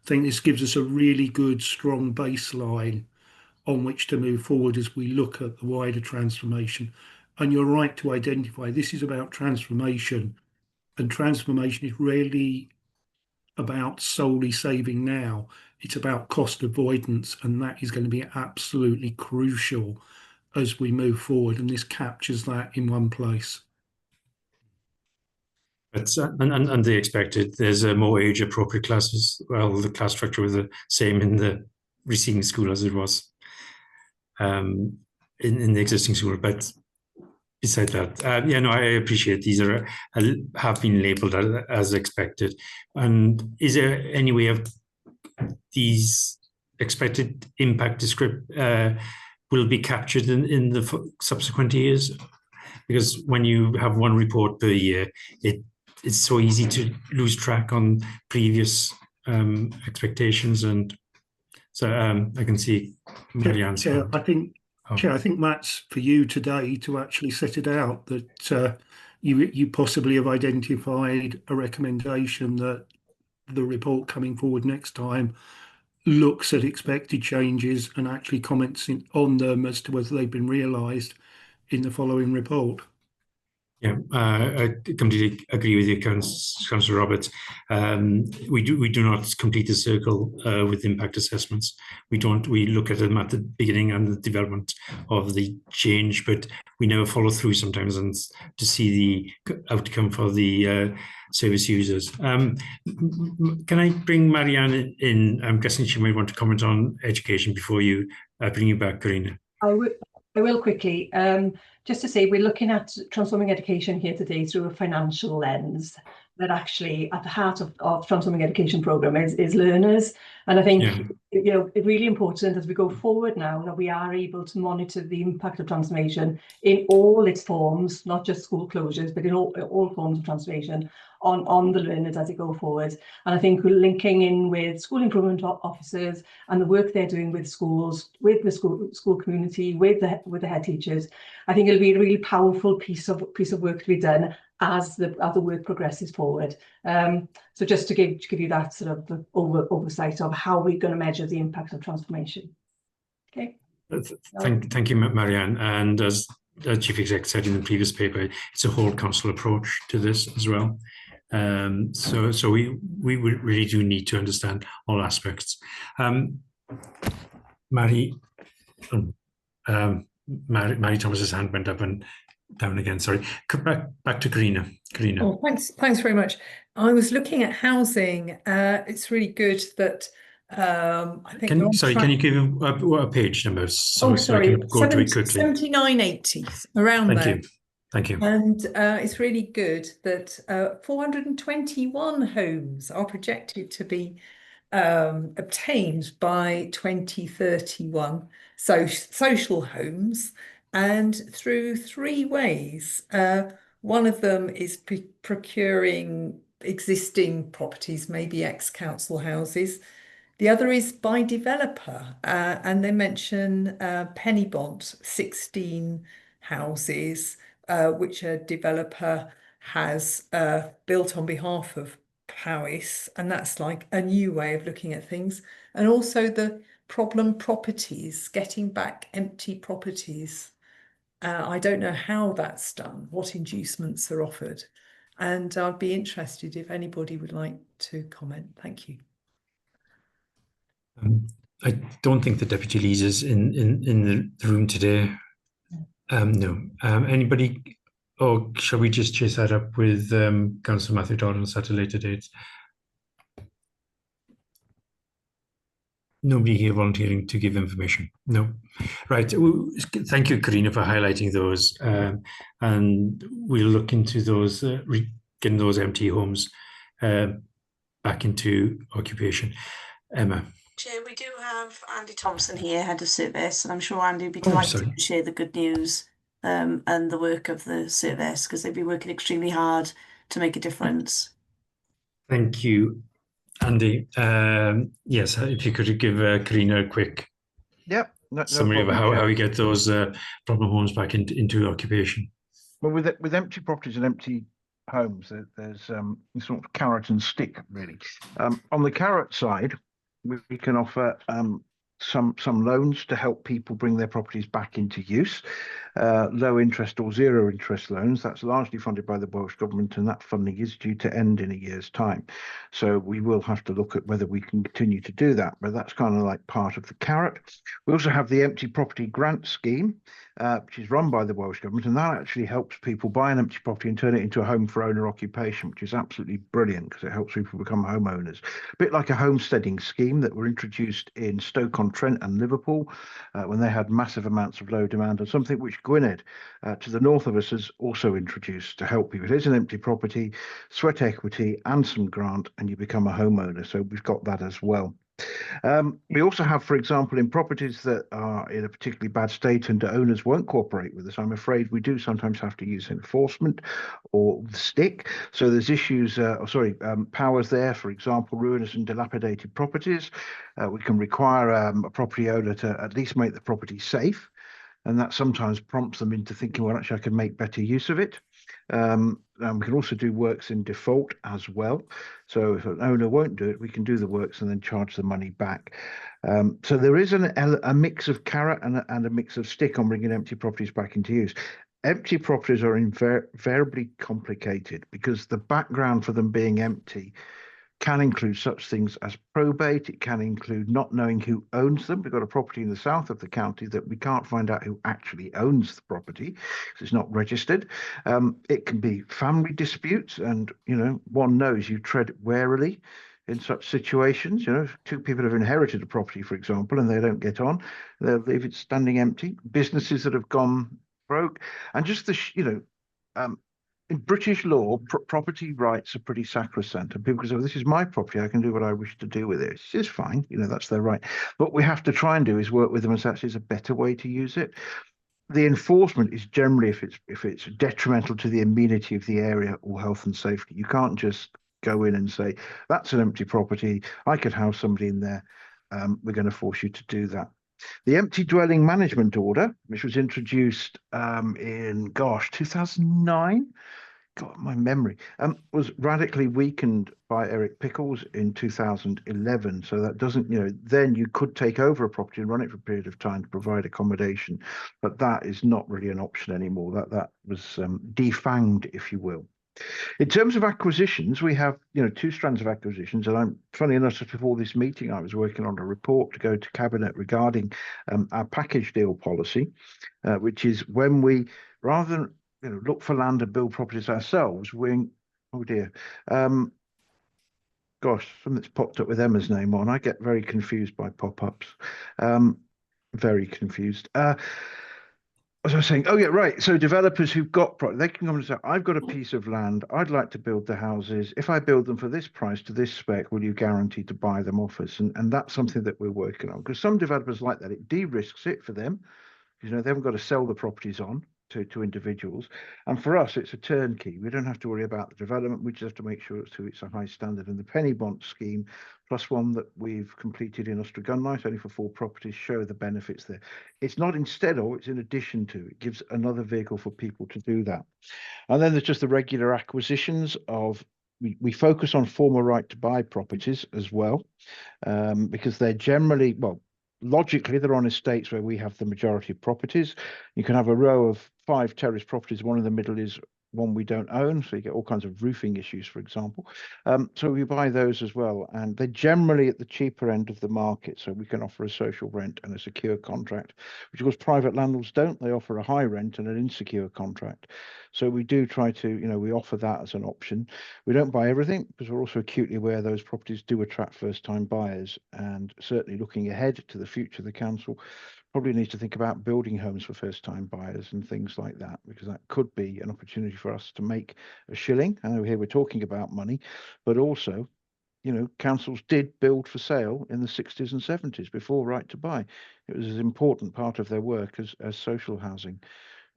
I think this gives us a really good, strong baseline on which to move forward as we look at the wider transformation. And you're right to identify this is about transformation, and transformation is really about solely saving now. It's about cost avoidance, and that is going to be absolutely crucial as we move forward, and this captures that in one place. But and they expected there's a more age appropriate classes. Well, the class structure was the same in the receiving school as it was in the existing school. But besides that, yeah, no, I appreciate these have been labelled as expected. And is there any way of these expected impact will be captured in the subsequent years? Because when you have one report per year, it's so easy to lose track on previous expectations, and so I can see Marianne's Chair, I think that's for you today to actually set it out, that you possibly have identified a recommendation that the report coming forward next time looks at expected changes and actually comments on them as to whether they've been realised in the following report. Yeah, I completely agree with you, Councillor Roberts. We do not complete the circle with impact assessments. We look at them at the beginning and the development of the change, but we never follow through sometimes and to see the outcome for the service users. Can I bring Marianne in? I'm guessing she might want to comment on education before you bring you back, Karina. I will quickly. Just to say, we're looking at transforming education here today through a financial lens, that actually at the heart of transforming education programme is learners. And I think, it's really important as we go forward now that we are able to monitor the impact of transformation in all its forms, not just school closures, but in all forms of transformation on the learners as they go forward. And I think we're linking in with school improvement officers and the work they're doing with schools, with the school community, with the head teachers. I think it'll be a really powerful piece of work to be done as the work progresses forward. So just to give you that sort of the oversight of how we're going to measure the impact of transformation. Okay. Thank you, Marianne. And as the Chief Exec said in the previous paper, it's a whole council approach to this as well. So we really do need to understand all aspects. Mary Thomas's hand went up and down again. Sorry. Back to Karina. Karina. Oh, thanks very much. I was looking at housing. It's really good that I think. Can you give a page number so I can go to it quickly? 7980, around there. Thank you. And it's really good that 421 homes are projected to be obtained by 2031. So social homes, and through 3 ways. One of them is procuring existing properties, maybe ex-council houses. The other is by developer, and they mention Pennybont, 16 houses, which a developer has built on behalf of Powys, and that's like a new way of looking at things. And also the problem properties, getting back empty properties. I don't know how that's done, what inducements are offered. And I'd be interested if anybody would like to comment. Thank you. I don't think the Deputy Leader is in the room today. No. Anybody, or shall we just chase that up with Councillor Matthew Dodd on a later date? Nobody here volunteering to give information? No. Right. Thank you, Karina, for highlighting those. And we'll look into those, getting those empty homes back into occupation. Emma. Chair, we do have Andy Thompson here, Head of Service, and I'm sure Andy would be delighted to share the good news and the work of the service, because they've been working extremely hard to make a difference. Thank you, Andy. Yes, if you could give Karina a quick summary of how we get those problem homes back into occupation. Well, with empty properties and empty homes, there's sort of carrot and stick, really. On the carrot side, we can offer some loans to help people bring their properties back into use. Low interest or zero interest loans, that's largely funded by the Welsh Government, and that funding is due to end in a year's time. So we will have to look at whether we can continue to do that, but that's kind of like part of the carrot. We also have the Empty Property Grant Scheme, which is run by the Welsh Government, and that actually helps people buy an empty property and turn it into a home for owner occupation, which is absolutely brilliant because it helps people become homeowners. A bit like a homesteading scheme that were introduced in Stoke-on-Trent and Liverpool when they had massive amounts of low demand, and something which Gwynedd to the north of us has also introduced to help people. It is an empty property, sweat equity and some grant, and you become a homeowner. So we've got that as well. We also have, for example, in properties that are in a particularly bad state and the owners won't cooperate with us, I'm afraid we do sometimes have to use enforcement or the stick. So there's issues, powers there, for example, ruinous and dilapidated properties. We can require a property owner to at least make the property safe. And that sometimes prompts them into thinking, well, actually, I can make better use of it. And we can also do works in default as well. So if an owner won't do it, we can do the works and then charge the money back. So there is a mix of carrot and a mix of stick on bringing empty properties back into use. Empty properties are invariably complicated because the background for them being empty can include such things as probate. It can include not knowing who owns them. We've got a property in the south of the county that we can't find out who actually owns the property because it's not registered. It can be family disputes, and one knows you tread warily in such situations. If two people have inherited a property, for example, and they don't get on, they'll leave it standing empty. Businesses that have gone broke, and just the in British law, property rights are pretty sacrosanct, and people say, well, this is my property, I can do what I wish to do with it. It's fine, that's their right. What we have to try and do is work with them and say, actually, there's a better way to use it. The enforcement is generally if it's detrimental to the amenity of the area or health and safety. You can't just go in and say, that's an empty property, I could house somebody in there, we're going to force you to do that. The Empty Dwelling Management Order, which was introduced in 2009, God, my memory, was radically weakened by Eric Pickles in 2011. So that doesn't, then you could take over a property and run it for a period of time to provide accommodation, but that is not really an option anymore. That was defanged, if you will. In terms of acquisitions, we have two strands of acquisitions, and funny enough, just before this meeting, I was working on a report to go to Cabinet regarding our package deal policy, which is when we, rather than look for land and build properties ourselves, something's popped up with Emma's name on. I get very confused by pop-ups, very confused. As I was saying, so developers who've got they can come and say, I've got a piece of land, I'd like to build the houses. If I build them for this price to this spec, will you guarantee to buy them off us? And that's something that we're working on, because some developers like that. It de-risks it for them. They haven't got to sell the properties on. to individuals. And for us, it's a turnkey. We don't have to worry about the development. We just have to make sure it's a high standard. And the penny bond scheme, plus one that we've completed in Ustragunlight, only for 4 properties, show the benefits there. It's not instead of, it's in addition to. It gives another vehicle for people to do that. And then there's just the regular acquisitions of, we focus on former right to buy properties as well, because they're generally, well, logically, they're on estates where we have the majority of properties. You can have a row of 5 terrace properties. One in the middle is one we don't own, so you get all kinds of roofing issues, for example. So we buy those as well, and they're generally at the cheaper end of the market, so we can offer a social rent and a secure contract, which of course private landlords don't. They offer a high rent and an insecure contract. So we do try to, we offer that as an option. We don't buy everything because we're also acutely aware those properties do attract first-time buyers, and certainly looking ahead to the future, the council probably needs to think about building homes for first-time buyers and things like that, because that could be an opportunity for us to make a shilling. I know here we're talking about money, but also, councils did build for sale in the 60s and 70s before right to buy. It was an important part of their work as social housing.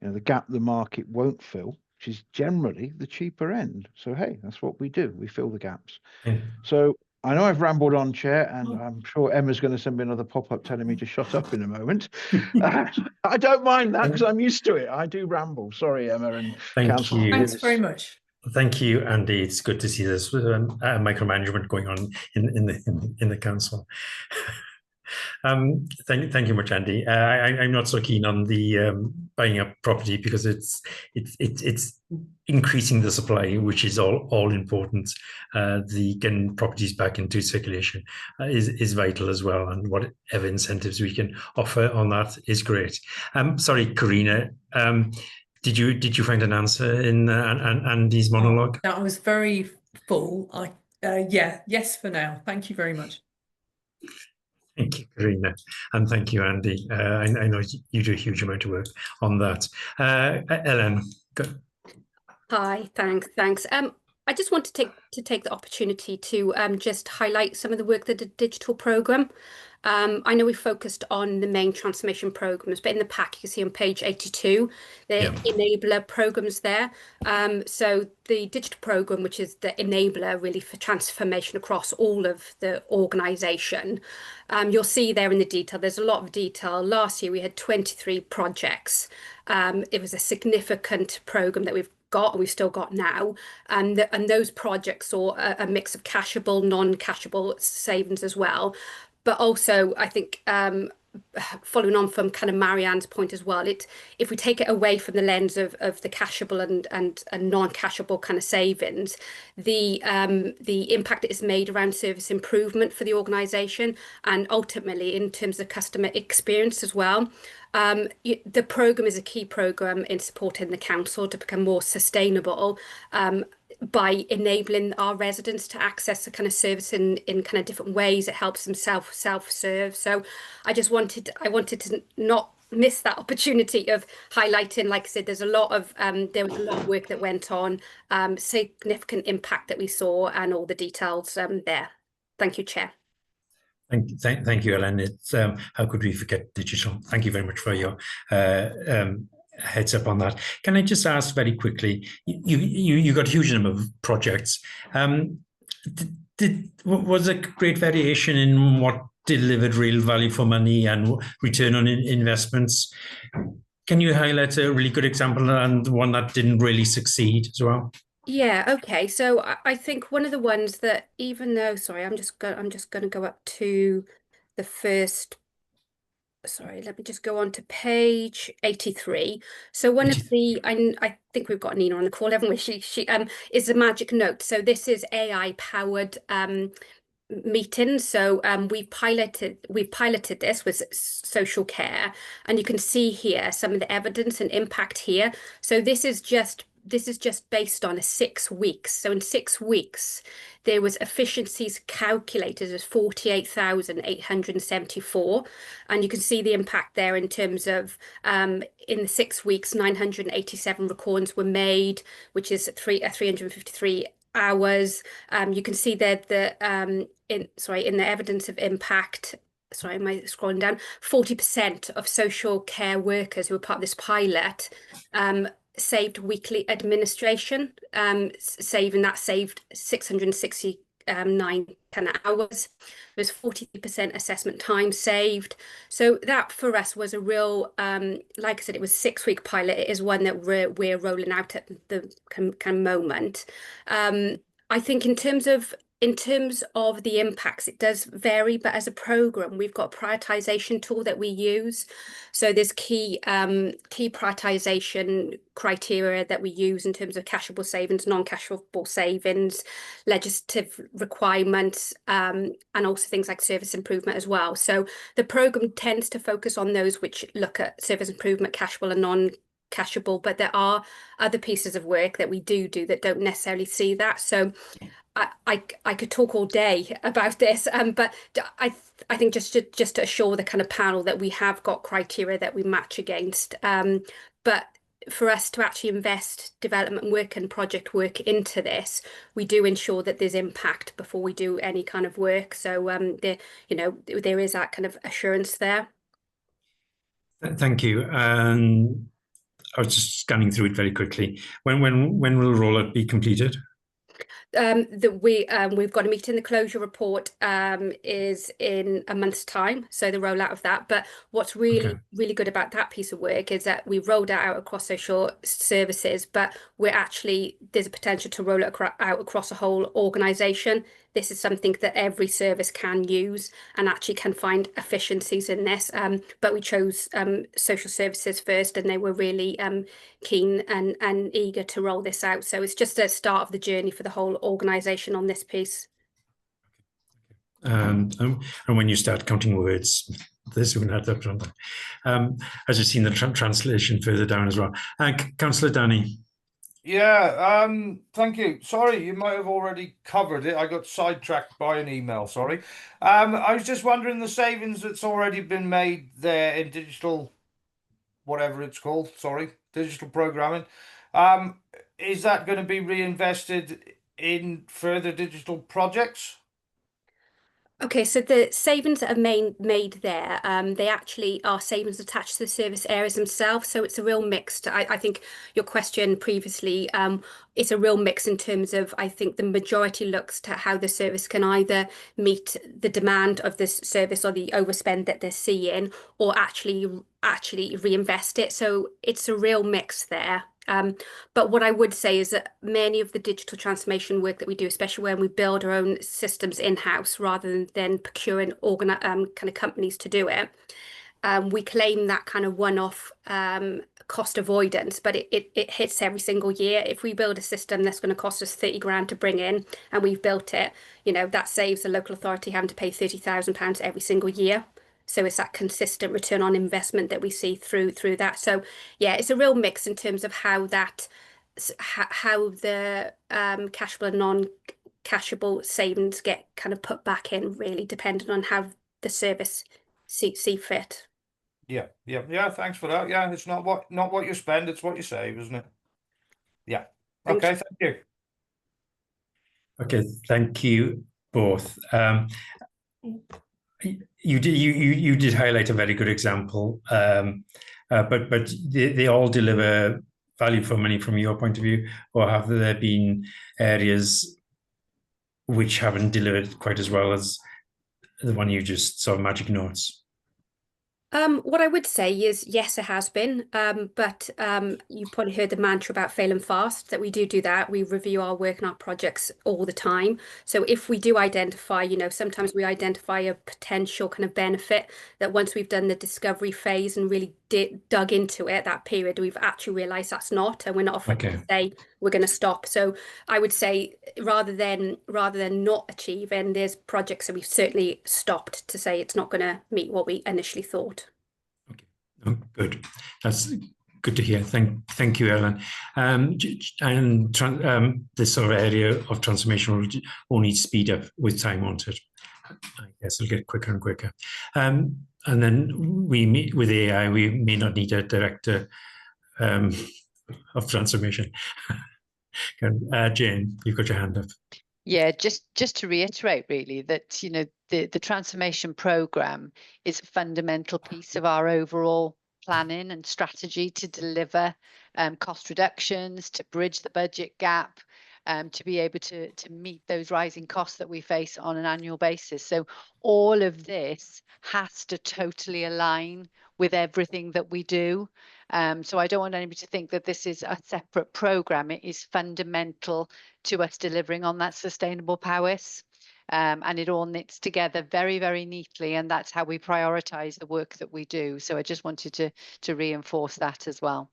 The gap the market won't fill, which is generally the cheaper end. So, hey, that's what we do. We fill the gaps. Yeah. So I know I've rambled on, Chair, and I'm sure Emma's going to send me another pop-up telling me to shut up in a moment. I don't mind that because I'm used to it. I do ramble. Sorry, Emma and Council. Thanks very much. Thank you, Andy. It's good to see this micromanagement going on in the council. Thank you much, Andy. I'm not so keen on the buying up property because it's increasing the supply, which is all important. The getting properties back into circulation is vital as well, and whatever incentives we can offer on that is great. Sorry, Karina. Did you find an answer in Andy's monologue? That was very full. Yes for now. Thank you very much. Thank you, Karina, and thank you, Andy. I know you do a huge amount of work on that. Ellen, go. Hi, thanks. I just want to take the opportunity to just highlight some of the work that the digital programme. I know we focused on the main transformation programmes, but in the pack you can see on page 82 the enabler programmes there. So the digital programme, which is the enabler really for transformation across all of the organisation, you'll see there in the detail, there's a lot of detail. Last year we had 23 projects. It was a significant programme that we've still got now, and those projects saw a mix of cashable, non-cashable savings as well. But also, I think, following on from kind of Marianne's point as well, if we take it away from the lens of the cashable and non-cashable kind of savings, the impact it has made around service improvement for the organisation, and ultimately in terms of customer experience as well. The programme is a key programme in supporting the council to become more sustainable, by enabling our residents to access the kind of service in kind of different ways. It helps them self-serve. So I wanted to not miss that opportunity of highlighting, like I said, there was a lot of work that went on, significant impact that we saw, and all the details there. Thank you, Chair. Thank you, Ellen. It's how could we forget digital? Thank you very much for your heads up on that. Can I just ask very quickly? You got a huge number of projects. Was there great variation in what delivered real value for money and return on investments? Can you highlight a really good example and one that didn't really succeed as well? Yeah, okay. So I think one of the ones that, even though, sorry, I'm just going to go up to the first. Sorry, let me just go on to page 83. So one of the, I think we've got Nina on the call, haven't we? She is the magic note. So this is AI powered meeting. So we've piloted this with social care, and you can see here some of the evidence and impact here. So this is just based on 6 weeks. So in 6 weeks, there was efficiencies calculated as 48,874. And you can see the impact there in terms of, in the 6 weeks, 987 recordings were made, which is 353 hours. You can see there in the evidence of impact, sorry, am I scrolling down? 40% of social care workers who were part of this pilot saved weekly administration, saved 669 kind of hours. There was 40% assessment time saved. So that for us was a real, like I said, it was a 6-week pilot. It is one that we're rolling out at the kind of moment. I think in terms of the impacts, it does vary, but as a program, we've got a prioritization tool that we use. So there's key prioritization criteria that we use in terms of cashable savings, non-cashable savings, legislative requirements, and also things like service improvement as well. So the program tends to focus on those which look at service improvement, cashable and non-cashable, but there are other pieces of work that we do that don't necessarily see that. So I could talk all day about this, but I think just to assure the kind of panel that we have got criteria that we match against. But for us to actually invest development work and project work into this, we do ensure that there's impact before we do any kind of work. So there is that kind of assurance there. Thank you. I was just scanning through it very quickly. When will the rollout be completed? We've got a meeting. The closure report is in a month's time, so the rollout of that. But what's really good about that piece of work is that we've rolled it out across social services, but there's a potential to roll it out across a whole organisation. This is something that every service can use and actually can find efficiencies in this. But we chose social services first, and they were really keen and eager to roll this out. So it's just a start of the journey for the whole organisation on this piece. And when you start counting words, this will add up, don't I? As you've seen the translation further down as well. Councillor Danny. Yeah, thank you. Sorry, you might have already covered it. I got sidetracked by an email, sorry. I was just wondering the savings that's already been made there in digital, whatever it's called, digital programming. Is that going to be reinvested in further digital projects? Okay, so the savings that are made there, they actually are savings attached to the service areas themselves. So it's a real mix. I think your question previously, it's a real mix in terms of, I think the majority looks to how the service can either meet the demand of this service or the overspend that they're seeing, or actually reinvest it. So it's a real mix there. But what I would say is that many of the digital transformation work that we do, especially when we build our own systems in-house rather than procuring kind of companies to do it, we claim that kind of one-off cost avoidance, but it hits every single year. If we build a system that's going to cost us 30 grand to bring in, and we've built it, that saves the local authority having to pay £30,000 every single year. So it's that consistent return on investment that we see through that. So yeah, it's a real mix in terms of how the cashable and non-cashable savings get kind of put back in, really depending on how the service see fit. Yeah. Thanks for that. Yeah, it's not what you spend, it's what you save, isn't it? Yeah. Okay, thank you. Okay, thank you both. You did highlight a very good example, but they all deliver value for money from your point of view, or have there been areas which haven't delivered quite as well as the one you just saw, Magic Notes? What I would say is, yes, it has been, but you probably heard the mantra about failing fast, that we do that. We review our work and our projects all the time. So if we do identify, sometimes we identify a potential kind of benefit that once we've done the discovery phase and really dug into it, that period, we've actually realised that's not, and we're not afraid to say we're going to stop. So I would say rather than not achieving, there's projects that we've certainly stopped to say it's not going to meet what we initially thought. Oh, good. That's good to hear. Thank you, Ellen. This sort of area of transformation will only speed up with time, won't it? I guess it'll get quicker and quicker. And then we meet with AI. We may not need a director of transformation. Jane, you've got your hand up. Yeah, just to reiterate really that, you know, the transformation program is a fundamental piece of our overall planning and strategy to deliver cost reductions, to bridge the budget gap, to be able to meet those rising costs that we face on an annual basis. So all of this has to totally align with everything that we do. So I don't want anybody to think that this is a separate program. It is fundamental to us delivering on that sustainable Powys. And it all knits together very, very neatly, and that's how we prioritize the work that we do. So I just wanted to reinforce that as well.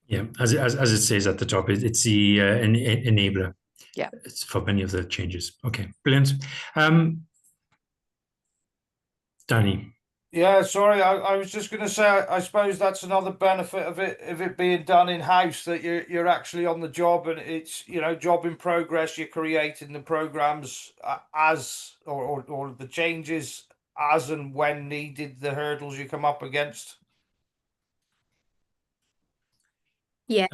Yeah, as it says at the top, it's the enabler. Yeah, it's for many of the changes. Okay, brilliant. Danny. Yeah, sorry, I was just going to say, I suppose that's another benefit of it being done in house, that you're actually on the job, and it's, you know, job in progress. You're creating the programs as or the changes as and when needed, the hurdles you come up against. Yeah,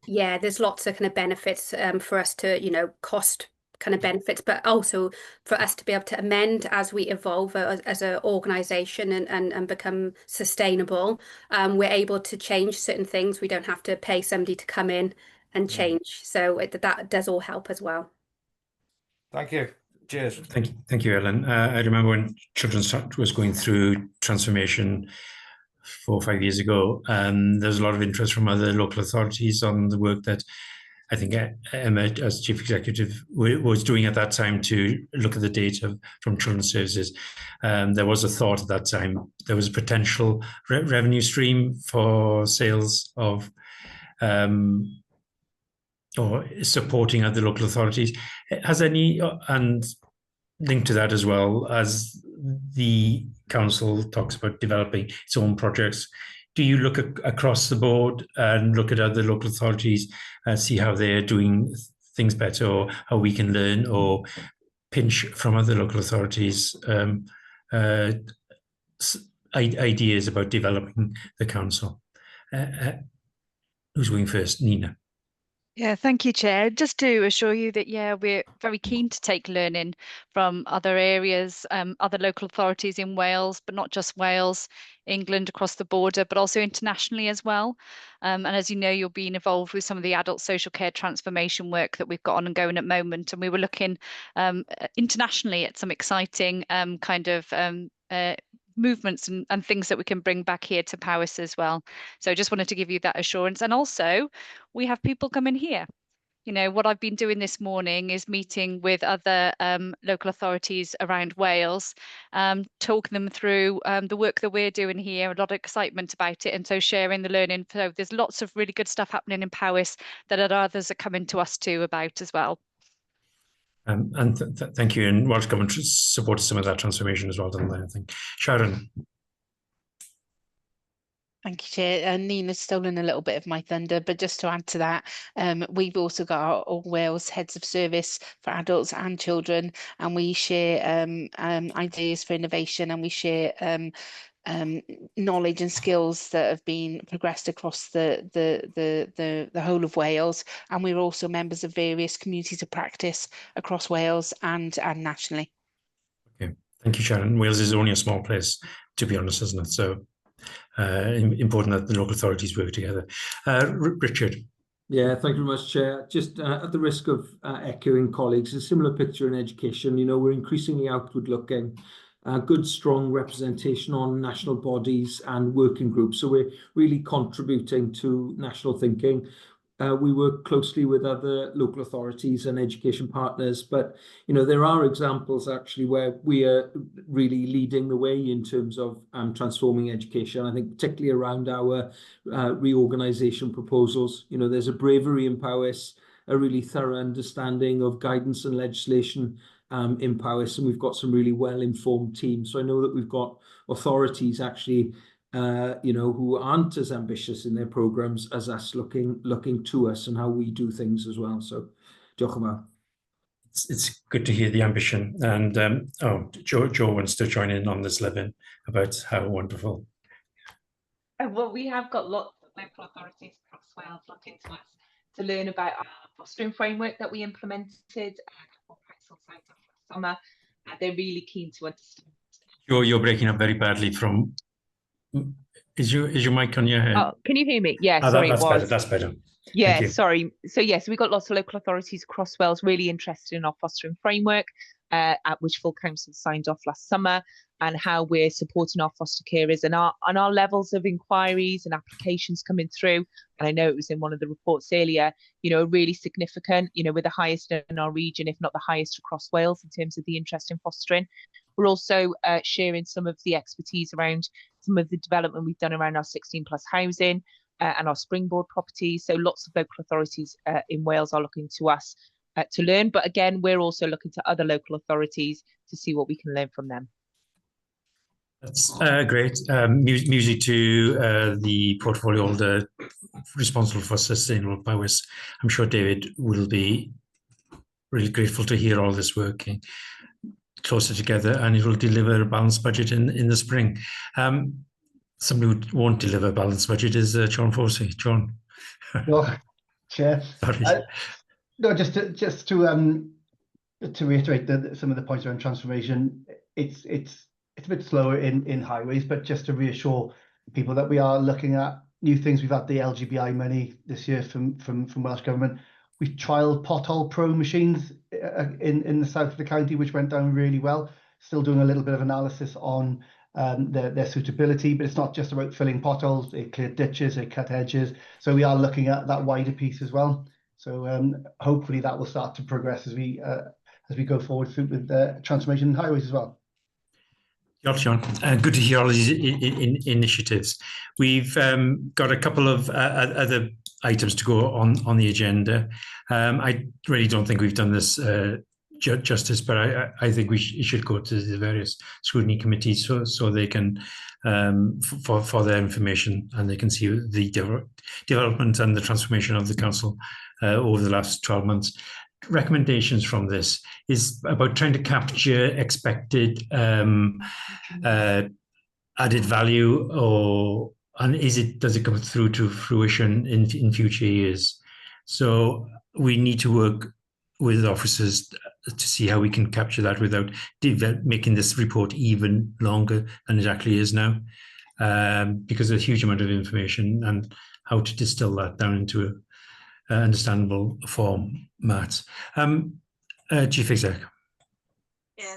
yeah, there's lots of kind of benefits for us to, you know, cost kind of benefits, but also for us to be able to amend as we evolve as an organization and become sustainable. We're able to change certain things. We don't have to pay somebody to come in and change. So that does all help as well. Thank you. Cheers. Thank you, Ellen. I remember when Children's Trust was going through transformation 4 or 5 years ago, there's a lot of interest from other local authorities on the work that I think Emma, as Chief Executive, was doing at that time to look at the data from Children's Services. There was a thought at that time, there was a potential revenue stream for sales of or supporting other local authorities. Has any, and linked to that as well, as the council talks about developing its own projects, do you look across the board and look at other local authorities and see how they're doing things better, or how we can learn or pinch from other local authorities ideas about developing the council? Who's going first? Nina. Yeah, thank you, Chair. Just to assure you that, yeah, we're very keen to take learning from other areas, other local authorities in Wales, but not just Wales, England, across the border, but also internationally as well. And as you know, you're being involved with some of the adult social care transformation work that we've got on and going at the moment. And we were looking internationally at some exciting kind of movements and things that we can bring back here to Powys as well. So I just wanted to give you that assurance. And also, we have people coming here. You know, what I've been doing this morning is meeting with other local authorities around Wales, talking them through the work that we're doing here, a lot of excitement about it, and so sharing the learning. So there's lots of really good stuff happening in Powys that others are coming to us too about as well. And thank you. And Welsh Government supported some of that transformation as well, didn't they, I think. Sharon. Thank you, Chair. And Nina's stolen a little bit of my thunder, but just to add to that, we've also got our All Wales Heads of Service for adults and children, and we share ideas for innovation, and we share knowledge and skills that have been progressed across the whole of Wales. And we're also members of various communities of practice across Wales and nationally. Okay, thank you, Sharon. Wales is only a small place, to be honest, isn't it? So important that the local authorities work together. Richard. Yeah, thank you very much, Chair. Just at the risk of echoing colleagues, a similar picture in education. You know, we're increasingly outward looking. Good, strong representation on national bodies and working groups. So we're really contributing to national thinking. We work closely with other local authorities and education partners, but you know, there are examples actually where we are really leading the way in terms of transforming education. I think particularly around our reorganisation proposals. You know, there's a bravery in Powys, a really thorough understanding of guidance and legislation in Powys, and we've got some really well-informed teams. So I know that we've got authorities actually you know, who aren't as ambitious in their programmes as us, looking to us and how we do things as well. So, diolch yn fawr. It's good to hear the ambition. And Joe wants to join in on this, Levin, about how wonderful. Well, we have got lots of local authorities across Wales looking to us to learn about our fostering framework that we implemented a couple of council signed off last summer, and they're really keen to understand. You're breaking up very badly from. Is your mic on your head? Oh, can you hear me? Yeah, Ah, sorry, that's it was. better. That's better. Yeah, Thank you. sorry. So yes, we've got lots of local authorities across Wales really interested in our fostering framework, at which full council signed off last summer, and how we're supporting our foster carers and our levels of inquiries and applications coming through. And I know it was in one of the reports earlier, you know, really significant, you know, we're the highest in our region, if not the highest across Wales in terms of the interest in fostering. We're also sharing some of the expertise around some of the development we've done around our 16+ housing and our springboard properties. So lots of local authorities in Wales are looking to us to learn. But again, we're also looking to other local authorities to see what we can learn from them. That's great. Music to the portfolio holder responsible for sustainable powers. I'm sure David will be really grateful to hear all this working closer together, and it will deliver a balanced budget in the spring. Somebody who won't deliver a balanced budget is John Forsey. John. Well, Chair. Sorry. No, just to reiterate some of the points around transformation. It's a bit slower in highways, but just to reassure people that we are looking at new things. We've had the LGBI money this year from Welsh Government. We've trialled Pothole Pro machines in the south of the county, which went down really well. Still doing a little bit of analysis on their suitability, but it's not just about filling potholes. They clear ditches, they cut hedges. So we are looking at that wider piece as well. So hopefully that will start to progress as we go forward with the transformation in highways as well. John, good to hear all these initiatives. We've got a couple of other items to go on the agenda. I really don't think we've done this justice, but I think it should go to the various scrutiny committees so they can for their information, and they can see the development and the transformation of the council over the last 12 months. Recommendations from this is about trying to capture expected added value, and does it come through to fruition in future years? So we need to work with officers to see how we can capture that without making this report even longer than it actually is now, because there's a huge amount of information, and how to distill that down into a understandable format. Chief Exec. Yeah,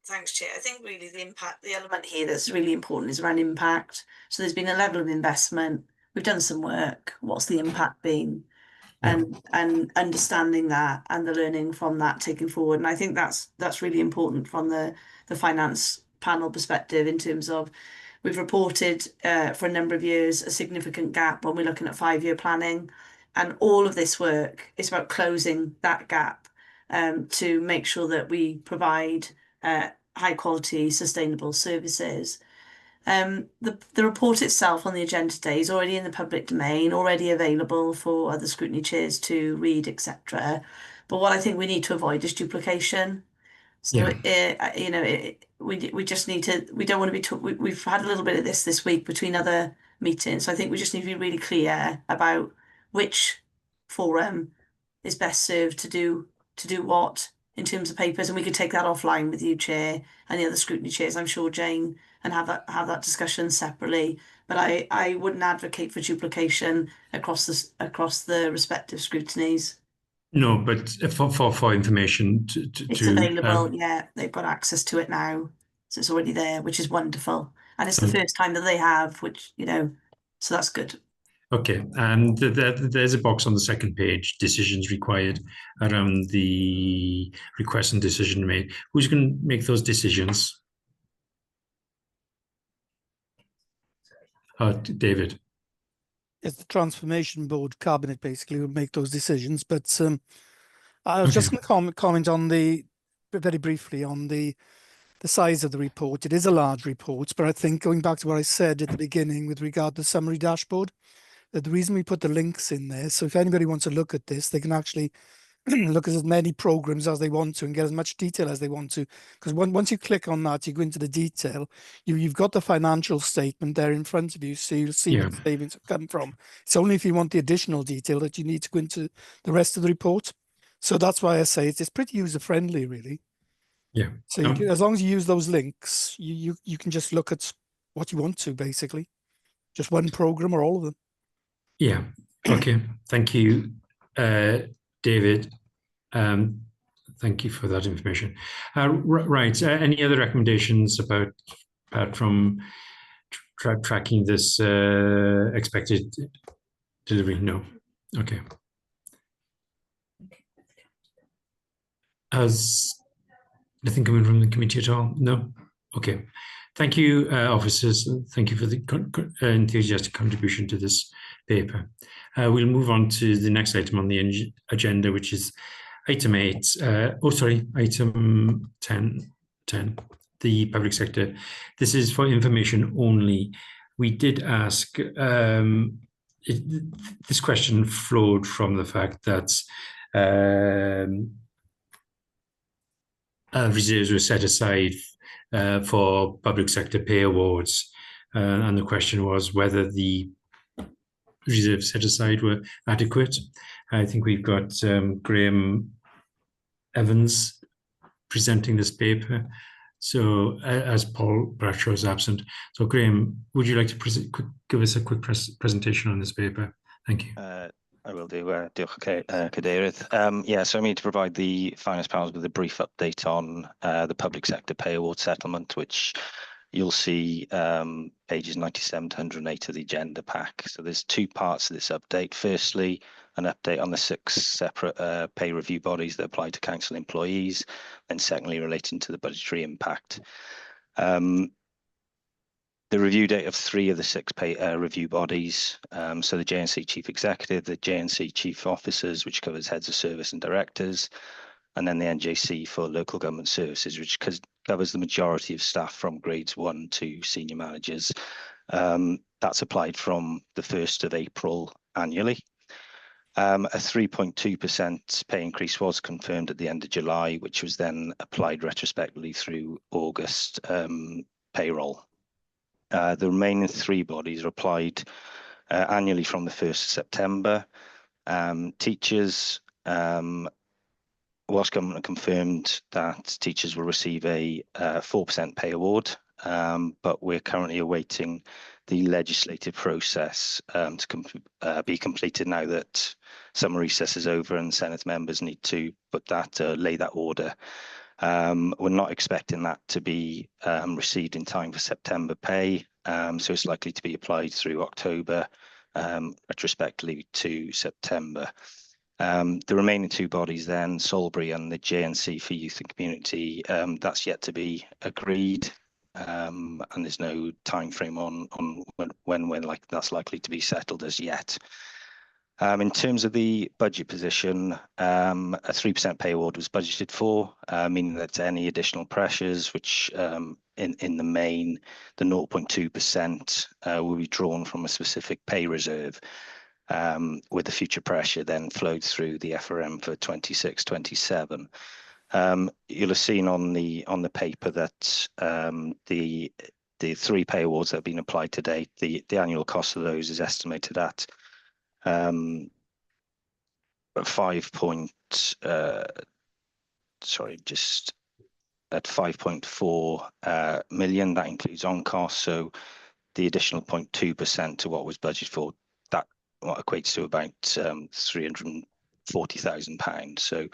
thanks, Chair. I think really the element here that's really important is around impact. So there's been a level of investment. We've done some work. What's the impact been? And understanding that and the learning from that taking forward. And I think that's really important from the finance panel perspective, in terms of we've reported for a number of years a significant gap when we're looking at 5-year planning. And all of this work is about closing that gap to make sure that we provide high quality, sustainable services. The report itself on the agenda today is already in the public domain, already available for other scrutiny chairs to read, etc. But what I think we need to avoid is duplication. So, we just need to, we don't want to be, we've had a little bit of this week between other meetings. So I think we just need to be really clear about which forum is best served to do what in terms of papers, and we could take that offline with you, Chair, and the other scrutiny chairs, I'm sure, Jane, and have that discussion separately. But I wouldn't advocate for duplication across the respective scrutinies. No, but for information it's available. Yeah, they've got access to it now, so it's already there, which is wonderful, and it's the first time that they have, which so that's good. Okay, and there's a box on the second page, decisions required, around the request and decision made. Who's going to make those decisions? David. It's the Transformation Board Cabinet basically would make those decisions, but I was just going to comment on very briefly on the size of the report. It is a large report, but I think going back to what I said at the beginning with regard to the summary dashboard, that the reason we put the links in there, so if anybody wants to look at this, they can actually look at as many programs as they want to and get as much detail as they want to. Because once you click on that, you go into the detail, you've got the financial statement there in front of you, so you'll see where the savings have come from. It's only if you want the additional detail that you need to go into the rest of the report. So that's why I say it's pretty user friendly, really. Yeah. So you can, as long as you use those links, you can just look at what you want to, basically. Just one program or all of them. Yeah. Okay. Thank you, David. Thank you for that information. Right. Any other recommendations apart from tracking this expected delivery? No. Okay. Has nothing coming from the committee at all? No. Okay. Thank you, officers. Thank you for the enthusiastic contribution to this paper. We'll move on to the next item on the agenda, which is item 8. Item 10, the public sector. This is for information only. We did ask, this question flowed from the fact that reserves were set aside for public sector pay awards, and the question was whether the reserves set aside were adequate. I think we've got Graham Evans presenting this paper, so as Paul Bradshaw is absent. So Graham, would you like to give us a quick presentation on this paper? Thank you. I will do. Cadeirydd. Yeah, so I need to provide the finance powers with a brief update on the public sector pay award settlement, which you'll see pages 97 to 108 of the agenda pack. So there's two parts to this update. Firstly, an update on the 6 separate pay review bodies that apply to council employees, and secondly, relating to the budgetary impact. The review date of 3 of the 6 pay review bodies, so the JNC Chief Executive, the JNC Chief Officers, which covers heads of service and directors, and then the NJC for local government services, which covers the majority of staff from grades 1 to senior managers. That's applied from the 1st of April annually. A 3.2% pay increase was confirmed at the end of July, which was then applied retrospectively through August payroll. The remaining 3 bodies are applied annually from the 1st of September. Teachers, Welsh Government confirmed that teachers will receive a 4% pay award, but we're currently awaiting the legislative process to be completed now that summer recess is over and Senate members need to lay that order. We're not expecting that to be received in time for September pay, so it's likely to be applied through October, retrospectively to September. The remaining 2 bodies then, Salisbury and the JNC for Youth and Community, that's yet to be agreed, and there's no time frame on when that's likely to be settled as yet. In terms of the budget position, a 3% pay award was budgeted for, meaning that any additional pressures, which in the main, the 0.2% will be drawn from a specific pay reserve, with the future pressure then flowed through the FRM for 26-27. You'll have seen on the paper that the 3 pay awards that have been applied to date, the annual cost of those is estimated at 5.4 million. That includes on cost, so the additional 0.2% to what was budgeted for, that what equates to about £340,000. So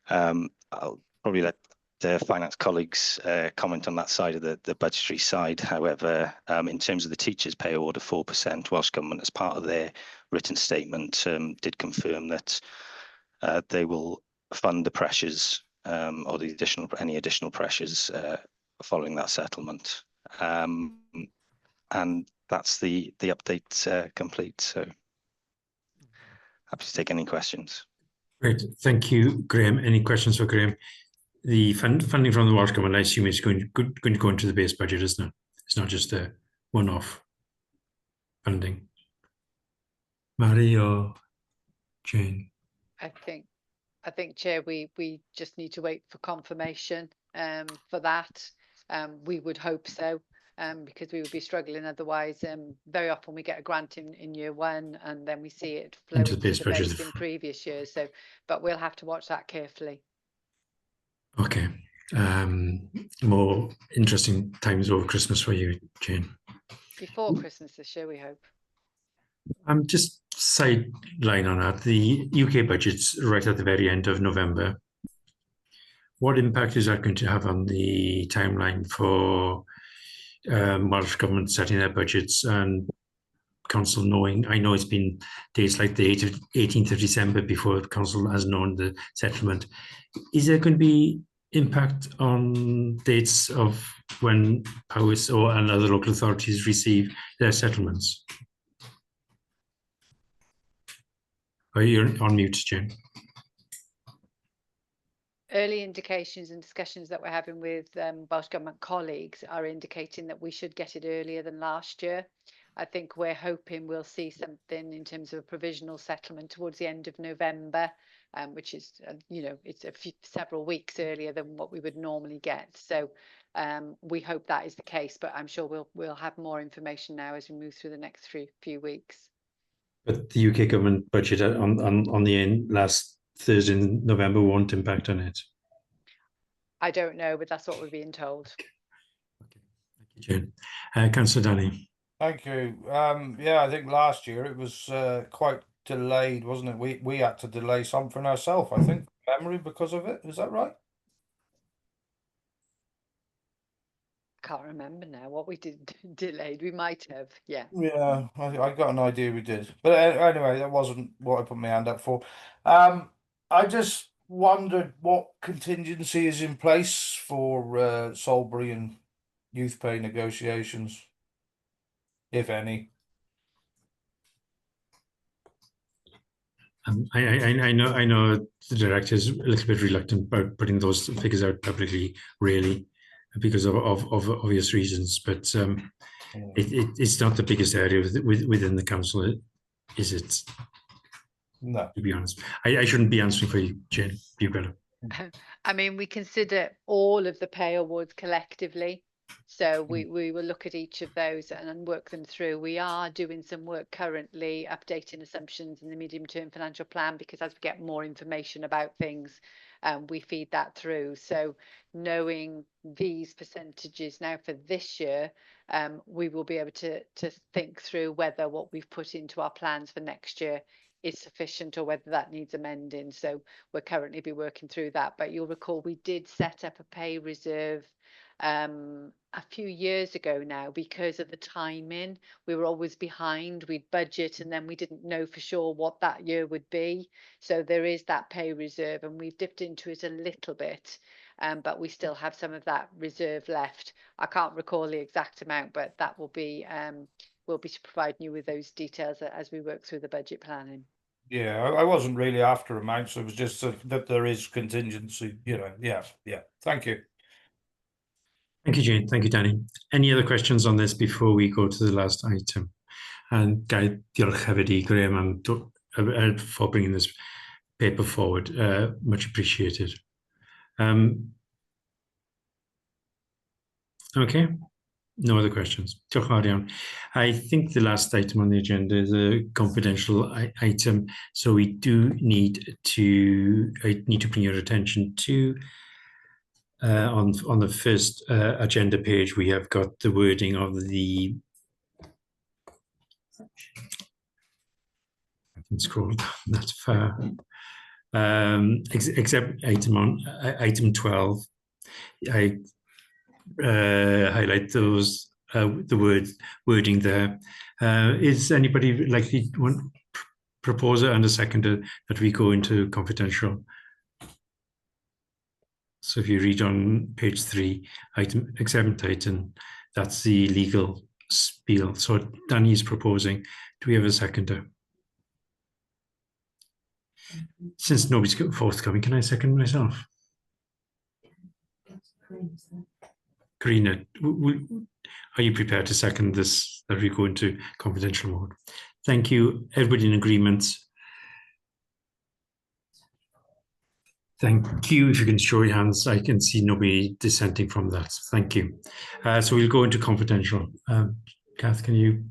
I'll probably let the finance colleagues comment on that side of the budgetary side. However, in terms of the teachers' pay award of 4%, Welsh Government, as part of their written statement, did confirm that they will fund the pressures or any additional pressures following that settlement. And that's the update complete. So happy to take any questions. Great, thank you, Graham. Any questions for Graham? The funding from the Welsh Government, I assume, is going to go into the base budget, isn't it? It's not just a one-off funding. Mary or Jane? I think, Chair, we just need to wait for confirmation for that. We would hope so. because we would be struggling otherwise. Very often we get a grant in year one and then we see it flow into the base in previous years. So, but we'll have to watch that carefully. Okay. More interesting times over Christmas for you, Jane. Before Christmas this year, we hope. Just sideline on that. The UK budget's right at the very end of November. What impact is that going to have on the timeline for Welsh Government setting their budgets and Council knowing? I know it's been days like the 18th of December before the Council has known the settlement. Is there going to be impact on dates of when Powys and other local authorities receive their settlements? Are you on mute, Jane? Early indications and discussions that we're having with Welsh Government colleagues are indicating that we should get it earlier than last year. I think we're hoping we'll see something in terms of a provisional settlement towards the end of November, which is, it's several weeks earlier than what we would normally get. So we hope that is the case, but I'm sure we'll have more information now as we move through the next few weeks. But the UK government budget on the end last Thursday in November won't impact on it. I don't know, but that's what we're being told. Okay, thank you, Jane. Councillor Danny. Thank you. Yeah, I think last year it was quite delayed, wasn't it? We had to delay something ourselves, I think, memory because of it. Is that right? I can't remember now what we did delayed. We might have, yeah. Yeah, I got an idea we did. But anyway, that wasn't what I put my hand up for. I just wondered what contingency is in place for Salisbury and youth pay negotiations, if any. I know the director is a little bit reluctant about putting those figures out publicly, really, because of obvious reasons. But it's not the biggest area within the council, is it? No. To be honest, I shouldn't be answering for you, Jane. You better. I mean, we consider all of the pay awards collectively. So we will look at each of those and work them through. We are doing some work currently, updating assumptions in the medium-term financial plan, because as we get more information about things, we feed that through. So knowing these percentages now for this year, we will be able to think through whether what we've put into our plans for next year is sufficient or whether that needs amending. So we'll currently be working through that. But you'll recall we did set up a pay reserve a few years ago now, because of the timing. We were always behind. We'd budget and then we didn't know for sure what that year would be. So there is that pay reserve, and we've dipped into it a little bit, but we still have some of that reserve left. I can't recall the exact amount, but that will be we'll be providing you with those details as we work through the budget planning. Yeah, I wasn't really after amounts. It was just that there is contingency, Yeah. Thank you. Thank you, Jane. Thank you, Danny. Any other questions on this before we go to the last item? And Guy, diolch hefyd I Graham for bringing this paper forward. Much appreciated. Okay, no other questions. Diolch yn fawr iawn. I think the last item on the agenda is a confidential item, so we do need to bring your attention to on the first agenda page, we have got the wording of the. I can scroll down that far. Except item 12. I highlight those the wording there. Is anybody likely to propose and a seconder that we go into confidential? So if you read on page 3, exempt item, that's the legal spiel. So Danny is proposing. Do we have a seconder? Since nobody's forthcoming, can I second myself? Karina, are you prepared to second this, that we go into confidential mode? Thank you. Everybody in agreement? Thank you. If you can show your hands, I can see nobody dissenting from that. So thank you. So we'll go into confidential. Kath, can you